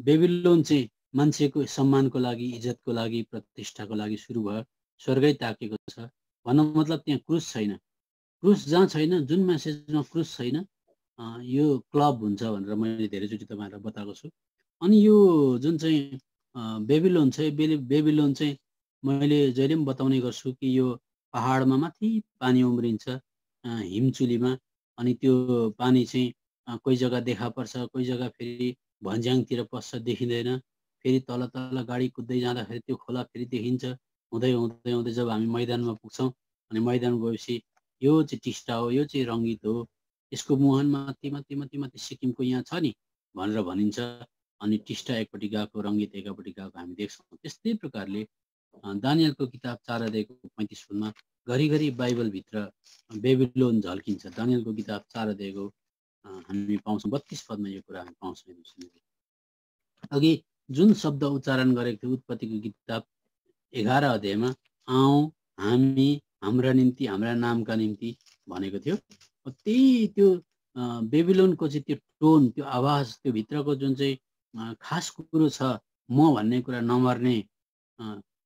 बेबिलोन चाहिँ मान्छेको सम्मानको लागि, इज्जतको लागि, प्रतिष्ठाको लागि सुरु भयो। स्वर्गै ताकेको छ भन्नु मतलब त्यहाँ क्रुस छैन। क्रुस जहाँ छैन, जुन मेसेजमा क्रुस छैन, यो क्लब हुन्छ भनेर मैले धेरैचोटि तपाईँहरूलाई बताएको छु। अनि यो जुन चाहिँ बेबिलोन छ, बेबिलोन चाहिँ मैले जहिले पनि बताउने गर्छु कि यो पहाडमा माथि पानी उम्रिन्छ हिमचुलीमा। अनि त्यो पानी चाहिँ कोही जग्गा देखा पर्छ, कोही जग्गा फेरि भन्ज्याङतिर पस्छ, देखिँदैन। फेरि तल तल गाडी कुद्दै जाँदाखेरि त्यो खोला फेरि देखिन्छ। हुँदै हुँदै हुँदै जब हामी मैदानमा पुग्छौँ, अनि मैदान गएपछि यो चाहिँ टिस्टा हो, यो चाहिँ रङ्गीत हो, यसको मुहान माथि माथि माथि माथि सिक्किमको यहाँ छ नि भनेर भनिन्छ। अनि टिस्टा एकपट्टि गएको, रङ्गीत एकापट्टि गएको हामी देख्छौँ। त्यस्तै प्रकारले दानियलको किताब 4 अध्यायको 35 पदमा घरिघरि बाइबलभित्र बेबिलोन झल्किन्छ। दानियलको किताब 4 अध्यायको हामी पाउँछौँ 32 पदमा यो कुरा हामी पाउँछौँ। अघि जुन शब्द उच्चारण गरेको थियो उत्पत्तिको किताब 11 अध्यायमा, आऊ हामी हाम्रा निम्ति, हाम्रा नामका निम्ति भनेको थियो। त्यही त्यो बेबिलोनको चाहिँ त्यो टोन, त्यो आवाज, त्यो भित्रको जुन चाहिँ खास कुरो छ, म भन्ने कुरा नमर्ने,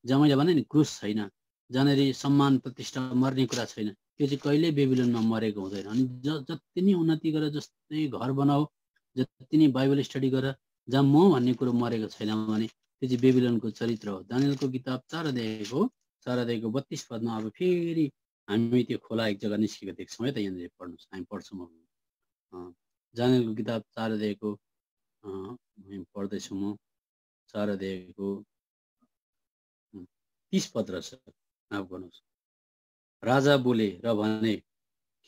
जहाँ मैले भने नि क्रुस छैन, जहाँनिर सम्मान प्रतिष्ठा मर्ने कुरा छैन, त्यो चाहिँ कहिल्यै बेबिलोनमा मरेको हुँदैन। अनि जति नै उन्नति गरेर, जस्तै घर बनाऊ, जति नै बाइबल स्टडी गरेर, जहाँ म भन्ने कुरो मरेको छैन भने त्यो चाहिँ बेबिलोनको चरित्र हो। दानियलको किताब 4 अध्यायको 32 पदमा अब फेरि हामी त्यो खोला एक जग्गा निस्केको देख्छौँ है त। यहाँनिर पढ्नुहोस्, हामी पढ्छौँ। दानियलको किताब 4 अध्यायको पढ्दैछु म। 4 अध्यायको 30 पद रहेछ, माफ गर्नुहोस्। राजा बोले र भने,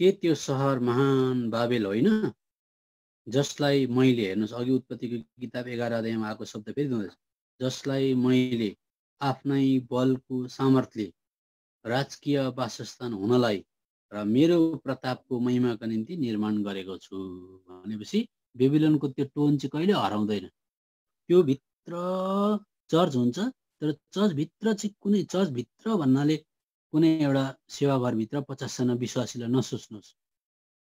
के त्यो सहर महान बाबेल होइन, जसलाई मैले, हेर्नुहोस् अघि उत्पत्तिको किताब 11 अध्यायमा आएको शब्द फेरि दिँदैछ, जसलाई मैले आफ्नै बलको सामर्थ्यले राजकीय वासस्थान हुनलाई र मेरो प्रतापको महिमाका निम्ति निर्माण गरेको छु। भनेपछि बेबिलोनको त्यो टोन चाहिँ कहिले हराउँदैन। त्यो भित्र चर्च हुन्छ, तर चर्चभित्र चाहिँ कुनै, चर्चभित्र भन्नाले कुनै एउटा सेवाघरभित्र 50 जना विश्वासीलाई नसोच्नुहोस्।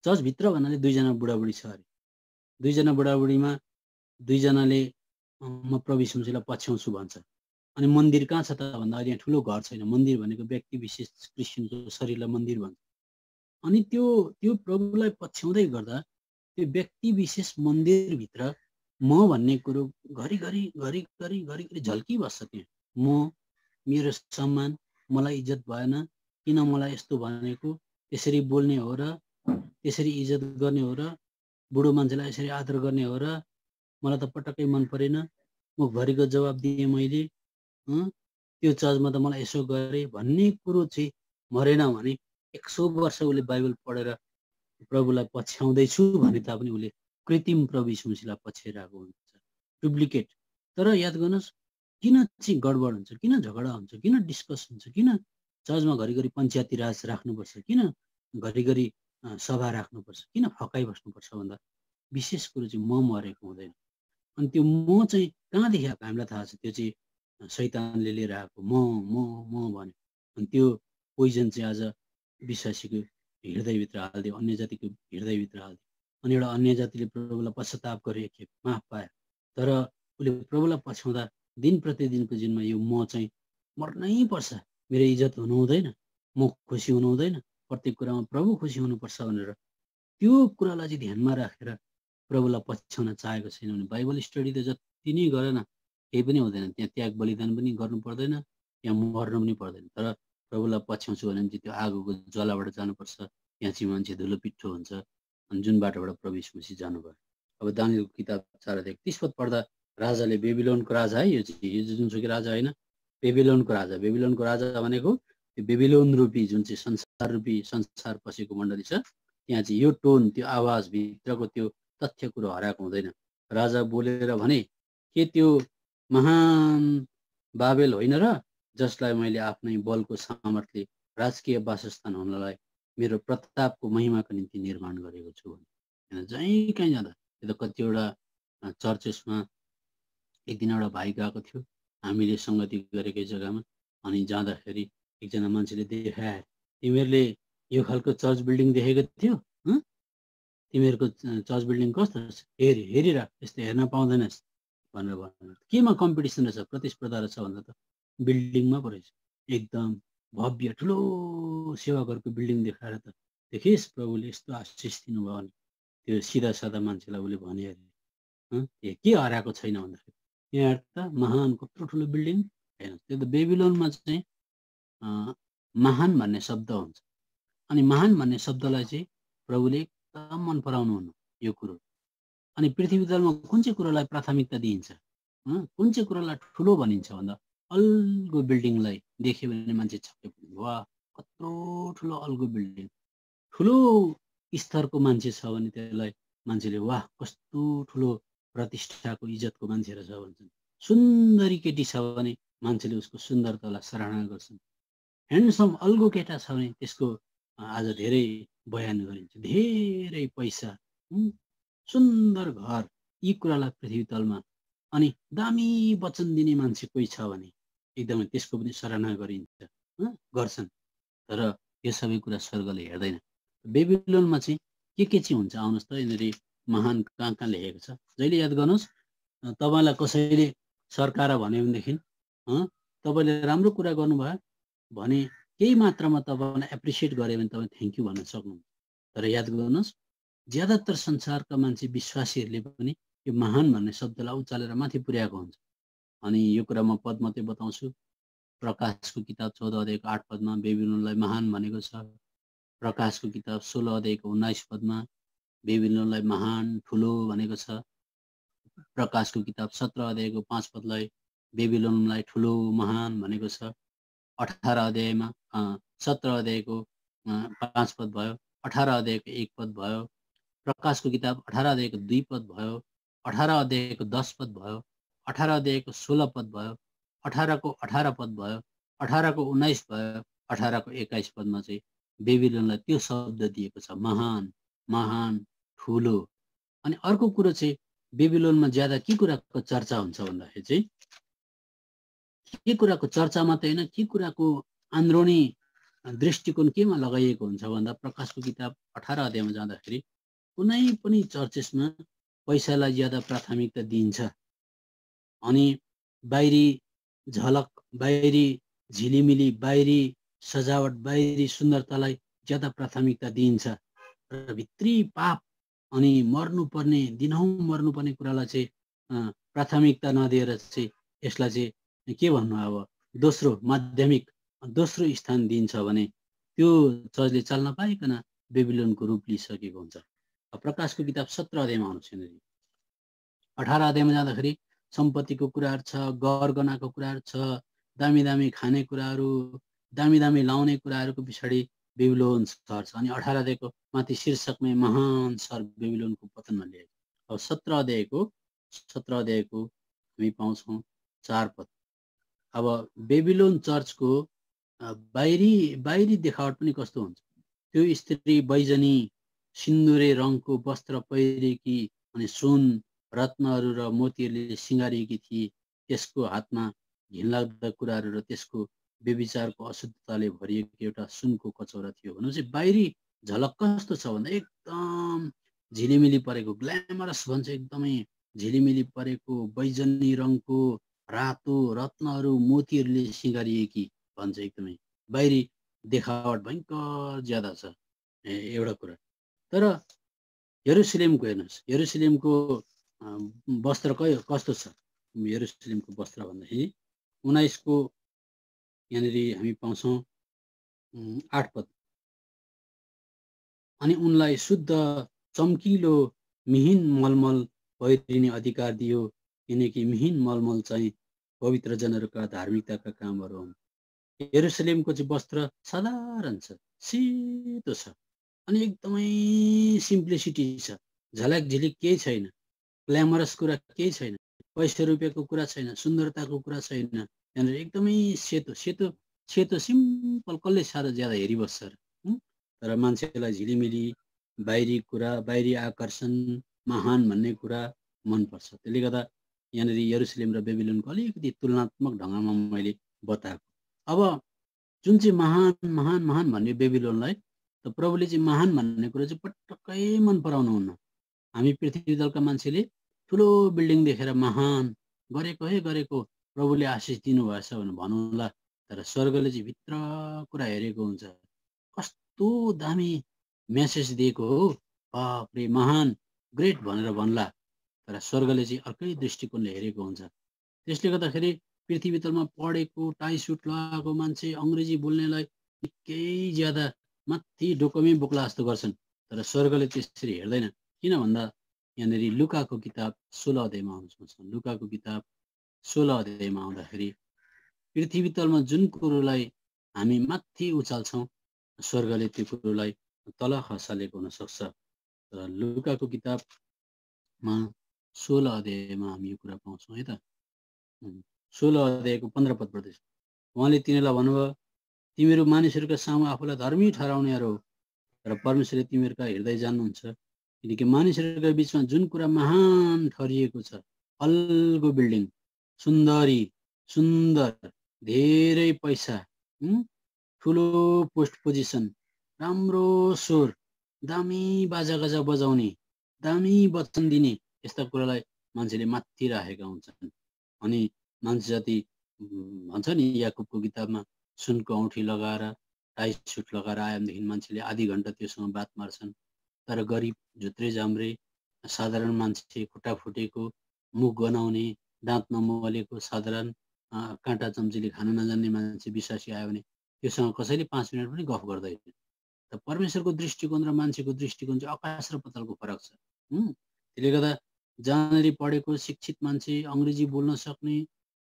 चर्चभित्र भन्नाले 2 जना बुढाबुढी छ अरे, 2 जना बुढाबुढीमा 2 जनाले म प्रभु यीशु मसीहलाई पछ्याउँछु भन्छ। अनि मन्दिर कहाँ छ त भन्दा अहिले यहाँ ठुलो घर छैन। मन्दिर भनेको व्यक्ति विशेष क्रिस्चियनको शरीरलाई मन्दिर भन्छ। अनि त्यो प्रभुलाई पछ्याउँदै गर्दा त्यो व्यक्ति विशेष मन्दिरभित्र म भन्ने कुरो घरिघरि झल्किबस्छ। त्यहाँ म, मेरो सम्मान, मलाई इज्जत भएन, किन मलाई यस्तो भनेको, त्यसरी बोल्ने हो र, त्यसरी इज्जत गर्ने हो र, बुढो मान्छेलाई यसरी आदर गर्ने हो र, मलाई त पटक्कै मन परेन, म घरिको जवाब दिएँ मैले, त्यो चर्चमा त मलाई यसो गरे भन्ने कुरो चाहिँ मरेन भने 100 वर्ष उसले बाइबल पढेर प्रभुलाई पछ्याउँदैछु भने तापनि उसले कृत्रिम प्रभु यीशु मसीहलाई पछ्याइरहेको हुन्छ, डुप्लिकेट। तर याद गर्नुहोस्, किन चाहिँ गडबड हुन्छ, किन झगडा हुन्छ, किन डिस्कस हुन्छ, किन चर्चमा घरिघरि पञ्चायती राज राख्नुपर्छ, किन घरिघरि सभा राख्नुपर्छ, किन फकाइबस्नुपर्छ भन्दा विशेष कुरो चाहिँ म मरेको हुँदैन। अनि त्यो म चाहिँ कहाँदेखि आएको हामीलाई थाहा छ। त्यो चाहिँ शैतानले लिएर आएको म भने। अनि त्यो पोइजन चाहिँ आज विश्वासीको हृदयभित्र हालिदियो, अन्य जातिको हृदयभित्र हालिदियो। अनि एउटा अन्य जातिले प्रभुलाई पश्चाताप गरे, एकखेप माफ पायो, तर उसले प्रभुलाई पछ्याउँदा दिन प्रतिदिनको दिनमा यो म चाहिँ मर्नै पर्छ, मेरो इज्जत हुनु हुँदैन, म खुसी हुनु हुँदैन, प्रत्येक कुरामा प्रभु खुसी हुनुपर्छ भनेर त्यो कुरालाई चाहिँ ध्यानमा राखेर प्रभुलाई पछ्याउन चाहेको छैन भने बाइबल स्टडी त जति नै गरेन केही पनि हुँदैन। त्यहाँ त्याग बलिदान पनि गर्नु पर्दैन, त्यहाँ मर्नु पनि पर्दैन। तर प्रभुलाई पछ्याउँछु भने चाहिँ त्यो आगोको ज्वालाबाट जानुपर्छ। त्यहाँ चाहिँ मान्छे धुलो पिठो हुन्छ। अनि जुन बाटोबाट प्रभु यीशु मसीह जानुभयो। अब दानियलको किताब 4 अध्याय 30 पद पढ्दा राजाले, बेबिलोनको राजा है, यो जुनसुकै राजा होइन, बेबिलोनको राजा। बेबिलोनको राजा भनेको बेबिलोन रूपी जुन चाहिँ संसार रूपी संसार पसेको मण्डली छ, त्यहाँ चाहिँ यो टोन, त्यो आवाजभित्रको त्यो तथ्य कुरो हराएको हुँदैन। राजा बोलेर भने, के त्यो महान बाबेल होइन र, जसलाई मैले आफ्नै बलको सामर्थ्यले राजकीय वासस्थान हुनलाई मेरो प्रतापको महिमाको निम्ति निर्माण गरेको छु भने। जहीँ कहीँ जाँदा त्यो त कतिवटा चर्चेसमा एक दिन एउटा भाइ गएको थियो हामीले सङ्गति गरेकै जग्गामा। अनि जाँदाखेरि एकजना मान्छेले देखाए, तिमीहरूले यो खालको चर्च बिल्डिङ देखेको थियो, तिमीहरूको चर्च बिल्डिङ कस्तो छ, हेरिराख, यस्तो हेर्न पाउँदैनस् भनेर भन्नु। केमा कम्पिटिसन रहेछ, प्रतिस्पर्धा रहेछ भन्दा त बिल्डिङमा पो रहेछ। एकदम भव्य ठुलो सेवाघरको बिल्डिङ देखाएर त देखिस् प्रभुले यस्तो आशिष दिनुभयो भने त्यो सिधा सादा मान्छेलाई उसले भने अरे के हराएको छैन भन्दाखेरि यहाँ त महान कत्रो ठुलो बिल्डिङ होइन। त्यो त बेबिलोनमा चाहिँ महान भन्ने शब्द हुन्छ। अनि महान भन्ने शब्दलाई चाहिँ प्रभुले एकदम मन पराउनुहुन्न यो कुरो। अनि पृथ्वी तलमा कुन चाहिँ कुरोलाई प्राथमिकता दिइन्छ, कुन चाहिँ कुरोलाई ठुलो भनिन्छ भन्दा अल्गो बिल्डिङलाई देख्यो भने मान्छे छक्कै पर्छ। वाह, कत्रो ठुलो अल्गो बिल्डिङ, ठुलो स्तरको मान्छे छ भने त्यसलाई मान्छेले वाह कस्तो ठुलो प्रतिष्ठाको इज्जतको मान्छे रहेछ भन्छन्। सुन्दरी केटी छ भने मान्छेले उसको सुन्दरतालाई सराहना गर्छन्। ह्यान्डसम अल्गो केटा छ भने त्यसको आज धेरै बयान गरिन्छ। धेरै पैसा, सुन्दर घर, यी कुरालाई पृथ्वी तलमा, अनि दामी वचन दिने मान्छे कोही छ भने एकदमै त्यसको पनि सराहना गरिन्छ, गर्छन्। तर यो सबै कुरा स्वर्गले हेर्दैन। बेबिलोनमा चाहिँ के चाहिँ हुन्छ आउनुहोस् त, यिनीहरू महान कहाँ कहाँ लेखेको छ। जहिले याद गर्नुहोस्, तपाईँलाई कसैले सरकार भन्यो भनेदेखि तपाईँले राम्रो कुरा गर्नुभयो भने केही मात्रामा तपाईँलाई एप्रिसिएट गर्यो भने तपाईँ थ्याङ्क यू भन्न सक्नुहुन्छ। तर याद गर्नुहोस्, ज्यादातर संसारका मान्छे विश्वासीहरूले पनि यो महान भन्ने शब्दलाई उचालेर माथि पुर्याएको हुन्छ। अनि यो कुरा म पद मात्रै बताउँछु। प्रकाशको किताब 14 अध्यायको 8 पदमा बेबिलोनलाई महान भनेको छ। प्रकाशको किताब 16 अध्यायको 19 पदमा बेबिलोनलाई महान ठुलो भनेको छ। प्रकाशको किताब 17 अध्यायको 5 पदलाई बेबिलोनलाई ठुलो महान भनेको छ। 18 अध्यायमा 17 अध्यायको 5 पद भयो, 18 अध्यायको 1 पद भयो, प्रकाशको किताब 18 अध्यायको 2 पद भयो, 18 अध्यायको 10 पद भयो, 18 अध्यायको 16 पद भयो, 18 को 18 पद भयो, 18 को 19 भयो, 18 को 21 पदमा चाहिँ बेबिलोनलाई त्यो शब्द दिएको छ, महान, महान, ठुलो। अनि अर्को कुरो चाहिँ बेबिलोनमा ज्यादा के कुराको चर्चा हुन्छ भन्दाखेरि चाहिँ के कुराको चर्चा मात्रै होइन, के कुराको आन्द्रोणी दृष्टिकोण केमा लगाइएको हुन्छ भन्दा प्रकाशको किताब 18 अध्यायमा जाँदाखेरि कुनै पनि चर्चेसमा पैसालाई ज्यादा प्राथमिकता दिइन्छ। अनि बाहिरी झलक, बाहिरी झिलिमिली, बाहिरी सजावट, बाहिरी सुन्दरतालाई ज्यादा प्राथमिकता दिइन्छ र भित्री पाप अनि मर्नुपर्ने, दिनहुँ मर्नुपर्ने कुरालाई चाहिँ प्राथमिकता नदिएर चाहिँ यसलाई चाहिँ के भन्नु, अब दोस्रो माध्यमिक, दोस्रो स्थान दिन्छ भने त्यो चर्चले चाल्न पाइकन बेबिलोनको रूप लिइसकेको हुन्छ। प्रकाशको किताब 17 अध्यायमा आउनु छैन। 18 अध्यायमा जाँदाखेरि सम्पत्तिको कुराहरू छ, गरगहनाको कुराहरू छ, दामी दामी खाने कुराहरू, दामी दामी लाउने कुराहरूको पछाडि बेबिलोन सहर छ। अनि 18 अध्यायको माथि शीर्षकमै महान सहर बेबिलोनको पतनमा ल्याएको। अब 17 अध्यायको हामी पाउँछौँ 4 पद। अब बेबिलोन चर्चको बाहिरी देखावट पनि कस्तो हुन्छ। त्यो स्त्री बैजनी सिन्दुरे रङको वस्त्र पहिरेकी अनि सुन, रत्नहरू र मोतीहरूले सिँगारिएकी थिए। त्यसको हातमा घिनलाग्दा कुराहरू र त्यसको व्यभिचारको अशुद्धताले भरिएको एउटा सुनको कचौरा थियो। भनेपछि बाहिरी झलक कस्तो छ भन्दा एकदम झिलिमिली परेको, ग्ल्यामरस भन्छ, एकदमै झिलिमिली परेको, बैजनी रङको, रातो, रत्नहरू मोतीहरूले सिँगारिएकी भन्छ। एकदमै बाहिरी देखावट भयङ्कर ज्यादा छ एउटा कुरा। तर यरुशलेमको हेर्नुहोस्, यरुशलेमको वस्त्र कस्तो छ। यरुशलेमको वस्त्र भन्दाखेरि 19 को यहाँनिर हामी पाउँछौँ 8 पद। अनि उनलाई शुद्ध चम्किलो मिहिन मलमल पहिरिने अधिकार दियो, किनकि मिहिन मलमल चाहिँ पवित्र जनहरूका धार्मिकताका कामहरू हुन्। यरुशलेमको चाहिँ वस्त्र साधारण छ, सेतो छ, अनि एकदमै सिम्प्लिसिटी छ, झलक झिलिक केही छैन, ग्ल्यामरस कुरा केही छैन, पैसा रुपियाँको कुरा छैन, सुन्दरताको कुरा छैन। त्यहाँनिर एकदमै सेतो सेतो सेतो सिम्पल, कसले साह्रो ज्यादा हेरिबस्छ र। तर मान्छेलाई झिलिमिली बाहिरी कुरा, बाहिरी आकर्षण, महान भन्ने कुरा मनपर्छ। त्यसले गर्दा यहाँनिर यरुसलेम र बेबिलोनको अलिकति तुलनात्मक ढङ्गमा मैले बताएको। अब जुन चाहिँ महान महान महान भन्ने बेबिलोनलाई त प्रभुले चाहिँ महान भन्ने कुरो चाहिँ पटक्कै मन पराउनुहुन्न। हामी पृथ्वी दलका मान्छेले ठुलो बिल्डिङ देखेर महान गरेको है गरेको, प्रभुले आशिष दिनुभएछ भनेर भनौँला। तर स्वर्गले चाहिँ भित्र कुरा हेरेको हुन्छ। कस्तो दामी मेसेज दिएको हो, बाफरे महान ग्रेट भनेर भन्ला। तर स्वर्गले चाहिँ अर्कै दृष्टिकोणले हेरेको हुन्छ। त्यसले गर्दाखेरि पृथ्वी तलमा पढेको, टाई सुट लगाएको मान्छे, अङ्ग्रेजी बोल्नेलाई निकै ज्यादा माथि डोकमै बोक्ला जस्तो गर्छन्। तर स्वर्गले त्यसरी हेर्दैन। किन भन्दा यहाँनिर लुकाको किताब 16 अध्यायमा आउँछ। लुकाको किताब 16 अध्यायमा आउँदाखेरि पृथ्वी तलमा जुन कुरोलाई हामी माथि उचाल्छौँ, स्वर्गले त्यो कुरोलाई तल खसालेको हुनसक्छ। तर लुकाको किताबमा 16 अध्यायमा हामी यो कुरा पाउँछौँ है त। 16 अध्यायको 15 पद पढ्दैछ। उहाँले तिनीहरूलाई भन्नुभयो, तिमीहरू मानिसहरूका सामु आफूलाई धर्मी ठहराउनेहरू हो, तर परमेश्वरले तिमीहरूका हृदय जान्नुहुन्छ। किनकि मानिसहरूका बिचमा जुन कुरा महान ठहरिएको छ, अल्गो बिल्डिङ, सुन्दरी सुन्दर, धेरै पैसा, ठुलो पोस्ट पोजिसन, राम्रो स्वर, दामी बाजागाजा बजाउने, दामी वचन दिने, यस्ता कुरालाई मान्छेले माथि राखेका हुन्छन्। अनि मान्छे जाति भन्छ नि याकुबको किताबमा, सुनको औँठी लगाएर टाई सुट लगाएर आयो भनेदेखि मान्छेले आधी घन्टा त्योसँग बात मार्छन्। तर गरिब, झुत्रे झाम्रे, साधारण मान्छे, खुट्टा फुटेको, मुख गनाउने, दाँत नमलेको, साधारण काँटा चम्चीले खान नजान्ने मान्छे विश्वासी आयो भने त्योसँग कसैले 5 मिनट पनि गफ गर्दैन। त परमेश्वरको दृष्टिकोण र मान्छेको दृष्टिकोण चाहिँ आकाश र पातालको फरक छ। त्यसले गर्दा जहाँनिर पढेको शिक्षित मान्छे, अङ्ग्रेजी बोल्न सक्ने,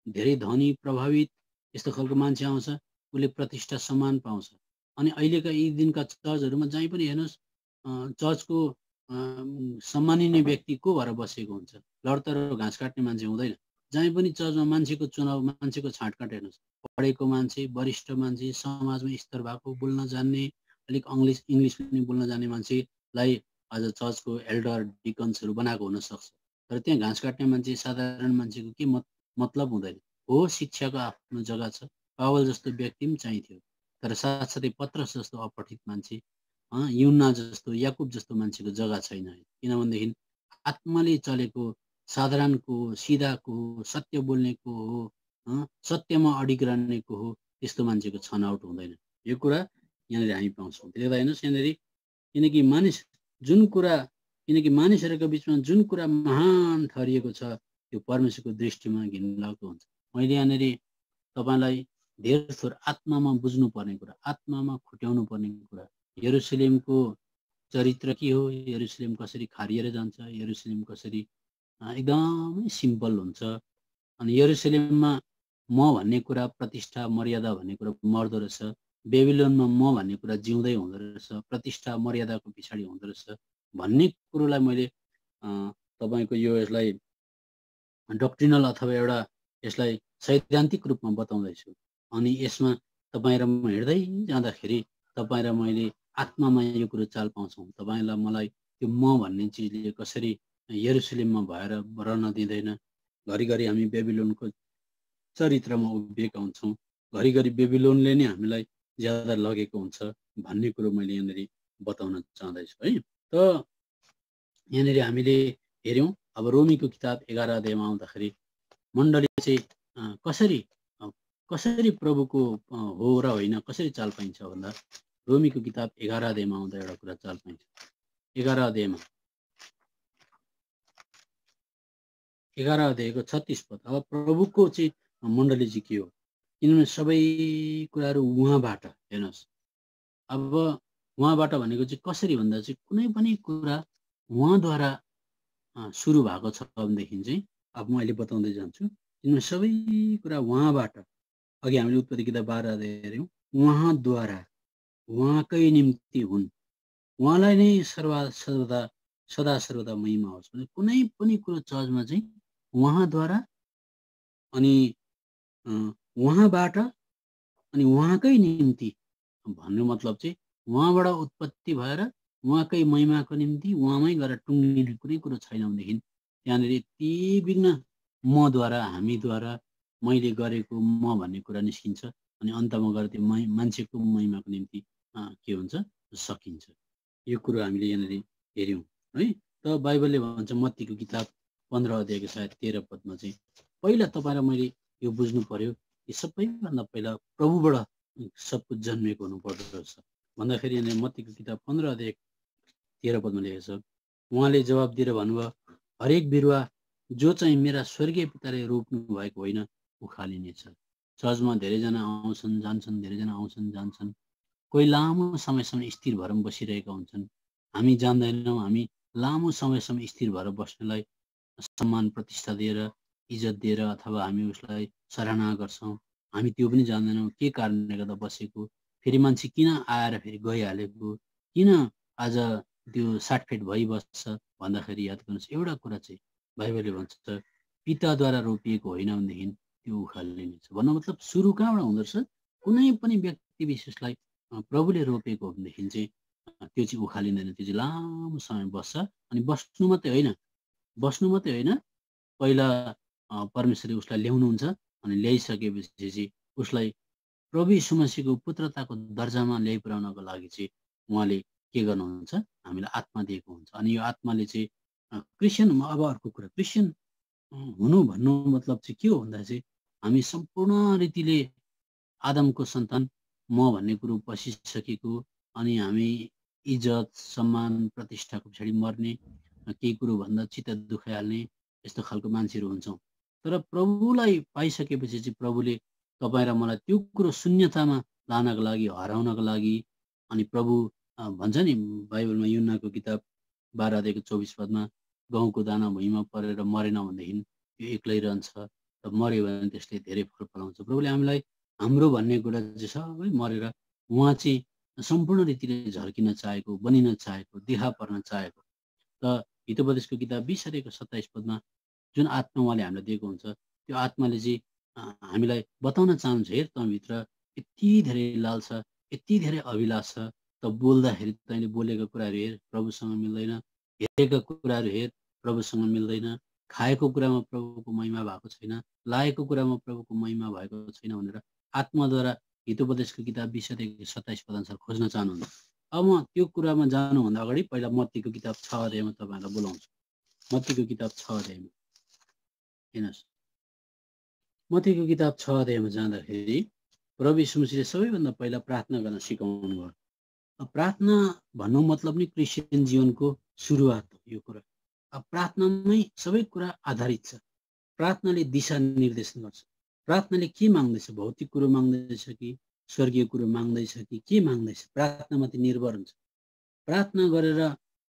धेरै धनी, प्रभावित, यस्तो खालको मान्छे आउँछ, उसले प्रतिष्ठा सम्मान पाउँछ। अनि अहिलेका यी दिनका चर्चहरूमा जहीँ पनि हेर्नुहोस्, चर्चको सम्मानिने व्यक्ति को भएर बसेको हुन्छ, लडतर घाँस काट्ने मान्छे हुँदैन। जहीँ पनि चर्चमा मान्छेको चुनाव, मान्छेको छाँटकाँट हेर्नुहोस्, पढेको मान्छे, वरिष्ठ मान्छे, समाजमा स्तर भएको, बोल्न जान्ने, अलिक इङ्ग्लिस पनि बोल्न जान्ने मान्छेलाई आज चर्चको एल्डर, डिकन्सहरू बनाएको हुनसक्छ। तर त्यहाँ घाँस काट्ने मान्छे, साधारण मान्छेको के मतलब हुँदैन। हो, शिक्षाको आफ्नो जग्गा छ, पावल जस्तो व्यक्ति पनि चाहिन्थ्यो। तर साथसाथै पत्रस जस्तो अपठित मान्छे, युना जस्तो, याकुब जस्तो मान्छेको जग्गा छैन। किनभनेदेखि आत्माले चलेको, साधारणको, सिधाको, सत्य बोल्नेको हो, सत्यमा अडिग रहनेको हो, त्यस्तो मान्छेको छनौट हुँदैन। यो कुरा यहाँनिर हामी पाउँछौँ। त्यसले गर्दा हेर्नुहोस् यहाँनिर, किनकि मानिसहरूका बिचमा जुन कुरा महान ठहरिएको छ, त्यो परमेश्वरको दृष्टिमा घिनलाग्दो हुन्छ। मैले यहाँनिर तपाईँलाई धेर थोर आत्मामा बुझ्नुपर्ने कुरा, आत्मामा खुट्याउनु पर्ने कुरा, यरुसलेमको चरित्र के हो, यरुसलेम कसरी खारिएर जान्छ, यरुसलेम कसरी एकदमै सिम्पल हुन्छ। अनि यरुसलेममा म भन्ने कुरा, प्रतिष्ठा, मर्यादा भन्ने कुरा मर्दो रहेछ। बेबिलोनमा म भन्ने कुरा जिउँदै हुँदो रहेछ, प्रतिष्ठा, मर्यादाको पछाडि हुँदो रहेछ भन्ने कुरोलाई मैले तपाईँको यसलाई डक्ट्रिनल अथवा एउटा यसलाई सैद्धान्तिक रूपमा बताउँदैछु। अनि यसमा तपाईँ र म हिँड्दै जाँदाखेरि तपाईँ र मैले आत्मामा यो कुरो चाल पाउँछौँ। तपाईँलाई मलाई त्यो म भन्ने चिजले कसरी यरुसलेममा भएर रहन दिँदैन। घरिघरि हामी बेबिलोनको चरित्रमा उभिएका हुन्छौँ, घरिघरि बेबिलोनले नै हामीलाई ज्यादा लगेको हुन्छ भन्ने कुरो मैले यहाँनिर बताउन चाहँदैछु है। त यहाँनिर हामीले हेऱ्यौँ, अब रोमीको किताब 11 अध्यायमा आउँदाखेरि मण्डली चाहिँ कसरी प्रभुको हो र होइन कसरी चाल पाइन्छ भन्दा, रोमीको किताब 11 अध्यायमा आउँदा एउटा कुरा चाल पाइन्छ। 11 अध्यायको 36 पद। अब प्रभुको चाहिँ मण्डली चाहिँ के हो, किनभने सबै कुराहरू उहाँबाट, हेर्नुहोस्, अब उहाँबाट भनेको चाहिँ कसरी भन्दा चाहिँ कुनै पनि कुरा उहाँद्वारा सुरु भएको छ भनेदेखि चाहिँ, अब म अहिले बताउँदै जान्छु। किनभने सबै कुरा उहाँबाट, अघि हामीले उत्पत्ति किताब 12 अध्याय हेऱ्यौँ, उहाँद्वारा, उहाँकै निम्ति हुन्, उहाँलाई नै सदा सर्वदा महिमा होस् भने कुनै पनि कुरो चर्चमा चाहिँ उहाँद्वारा अनि उहाँबाट अनि उहाँकै निम्ति भन्नु मतलब चाहिँ उहाँबाट उत्पत्ति भएर उहाँकै महिमाको निम्ति उहाँमै गएर टुङ्गिने कुनै कुरो छैन भनेदेखि त्यहाँनिर यति बिघ्न मद्वारा हामीद्वारा मैले गरेको म भन्ने कुरा निस्किन्छ अनि अन्तमा गएर त्यो मान्छेको महिमाको निम्ति के हुन्छ सकिन्छ। यो कुरो हामीले यहाँनिर हेऱ्यौँ है। त बाइबलले भन्छ मत्तीको किताब 15 अध्यायको सायद 13 पदमा चाहिँ पहिला तपाईँ र मैले यो बुझ्नु पर्यो कि सबैभन्दा पहिला प्रभुबाट सब कुछ जन्मेको हुनुपर्दो रहेछ भन्दाखेरि यहाँनिर मत्तीको किताब 15 अध्याय 13 पदमा लेखेको छ, उहाँले जवाब दिएर भन्नुभयो, हरेक बिरुवा जो चाहिँ मेरा स्वर्गीय पिताले रोप्नु भएको होइन उखालिनेछ। चर्चमा धेरैजना आउँछन् जान्छन्, धेरैजना आउँछन् जान्छन्, कोही लामो समयसम्म स्थिर भएर बसिरहेका हुन्छन्। हामी जान्दैनौँ, हामी लामो समयसम्म स्थिर भएर बस्नेलाई सम्मान प्रतिष्ठा दिएर इज्जत दिएर अथवा हामी उसलाई सराहना गर्छौँ। हामी त्यो पनि जान्दैनौँ के कारणले गर्दा बसेको, फेरि मान्छे किन आएर फेरि गइहालेको, किन आज त्यो साटफेट भइबस्छ भन्दाखेरि याद गर्नुहोस् एउटा कुरा चाहिँ बाइबलले भन्छ पिताद्वारा रोपिएको होइन भनेदेखि त्यो उखालिनेछ। भन्नु मतलब सुरु कहाँबाट हुँदो रहेछ, कुनै पनि व्यक्ति विशेषलाई प्रभुले रोपेको हो भनेदेखि चाहिँ त्यो चाहिँ उखालिँदैन, त्यो चाहिँ लामो समय बस्छ। अनि बस्नु मात्रै होइन पहिला परमेश्वरले उसलाई ल्याउनुहुन्छ अनि ल्याइसकेपछि चाहिँ उसलाई प्रभु यीशु मसीहको पुत्रताको दर्जामा ल्याइ पुर्याउनको लागि चाहिँ उहाँले के गर्नुहुन्छ, हामीलाई आत्मा दिएको हुन्छ। अनि यो आत्माले चाहिँ क्रिस्चियन, अब अर्को कुरा, क्रिस्चियन हुनु भन्नु मतलब चाहिँ के हो भन्दा चाहिँ हामी सम्पूर्ण रीतिले आदमको सन्तान म भन्ने कुरो पसिसकेको अनि हामी इज्जत सम्मान प्रतिष्ठाको पछाडि मर्ने, केही कुरो भन्दा चित्त दुखाइहाल्ने यस्तो खालको मान्छेहरू हुन्छौँ। तर प्रभुलाई पाइसकेपछि चाहिँ प्रभुले तपाईँ र मलाई त्यो कुरो शून्यतामा लानको लागि, हराउनको लागि अनि प्रभु भन्छ नि बाइबलमा युहन्नाको किताब 12 अध्यायको 24 पदमा गहुँको दाना भुइँमा परेर मरेन भनेदेखि यो एक्लै रहन्छ, र मऱ्यो भने त्यसले धेरै फल फलाउँछ। प्रभुले हामीलाई हाम्रो भन्ने कुरा चाहिँ सबै मरेर उहाँ चाहिँ सम्पूर्ण रीतिले झर्किन चाहेको, बनिन चाहेको, देखा पर्न चाहेको। त हितोपदेशको किताब 20 अध्यायको 27 पदमा जुन आत्मा उहाँले हामीलाई दिएको हुन्छ त्यो आत्माले चाहिँ हामीलाई बताउन चाहन्छ, हेर तँभित्र यति धेरै लालसा, यति धेरै अभिलाष छ, त बोल्दाखेरि तैँले बोलेको कुराहरू हेर प्रभुसँग मिल्दैन, हेरेका कुराहरू हेर प्रभुसँग मिल्दैन, खाएको कुरामा प्रभुको महिमा भएको छैन, लागेको कुरामा प्रभुको महिमा भएको छैन भनेर आत्माद्वारा हितोपदेशको किताब 20 अध्यायको 27 पद अनुसार खोज्न चाहनुहुन्छ। अब म त्यो कुरामा जानुभन्दा अगाडि पहिला मत्तीको किताब 6 अध्यायमा तपाईँहरूलाई बोलाउँछु। मत्तीको किताब 6 अध्यायमा हेर्नुहोस्, मत्तीको किताब 6 अध्यायमा जाँदाखेरि प्रभु यीशु मसीहले सबैभन्दा पहिला प्रार्थना गर्न सिकाउनु भयो। प्रार्थना भन्नु मतलब नि क्रिस्चियन जीवनको सुरुवात हो यो कुरा। अब प्रार्थनामै सबै कुरा आधारित छ। प्रार्थनाले दिशा निर्देशन गर्छ। प्रार्थनाले के माग्दैछ, भौतिक कुरो माग्दैछ कि स्वर्गीय कुरो माग्दैछ कि के माग्दैछ, प्रार्थनामाथि निर्भर हुन्छ। प्रार्थना गरेर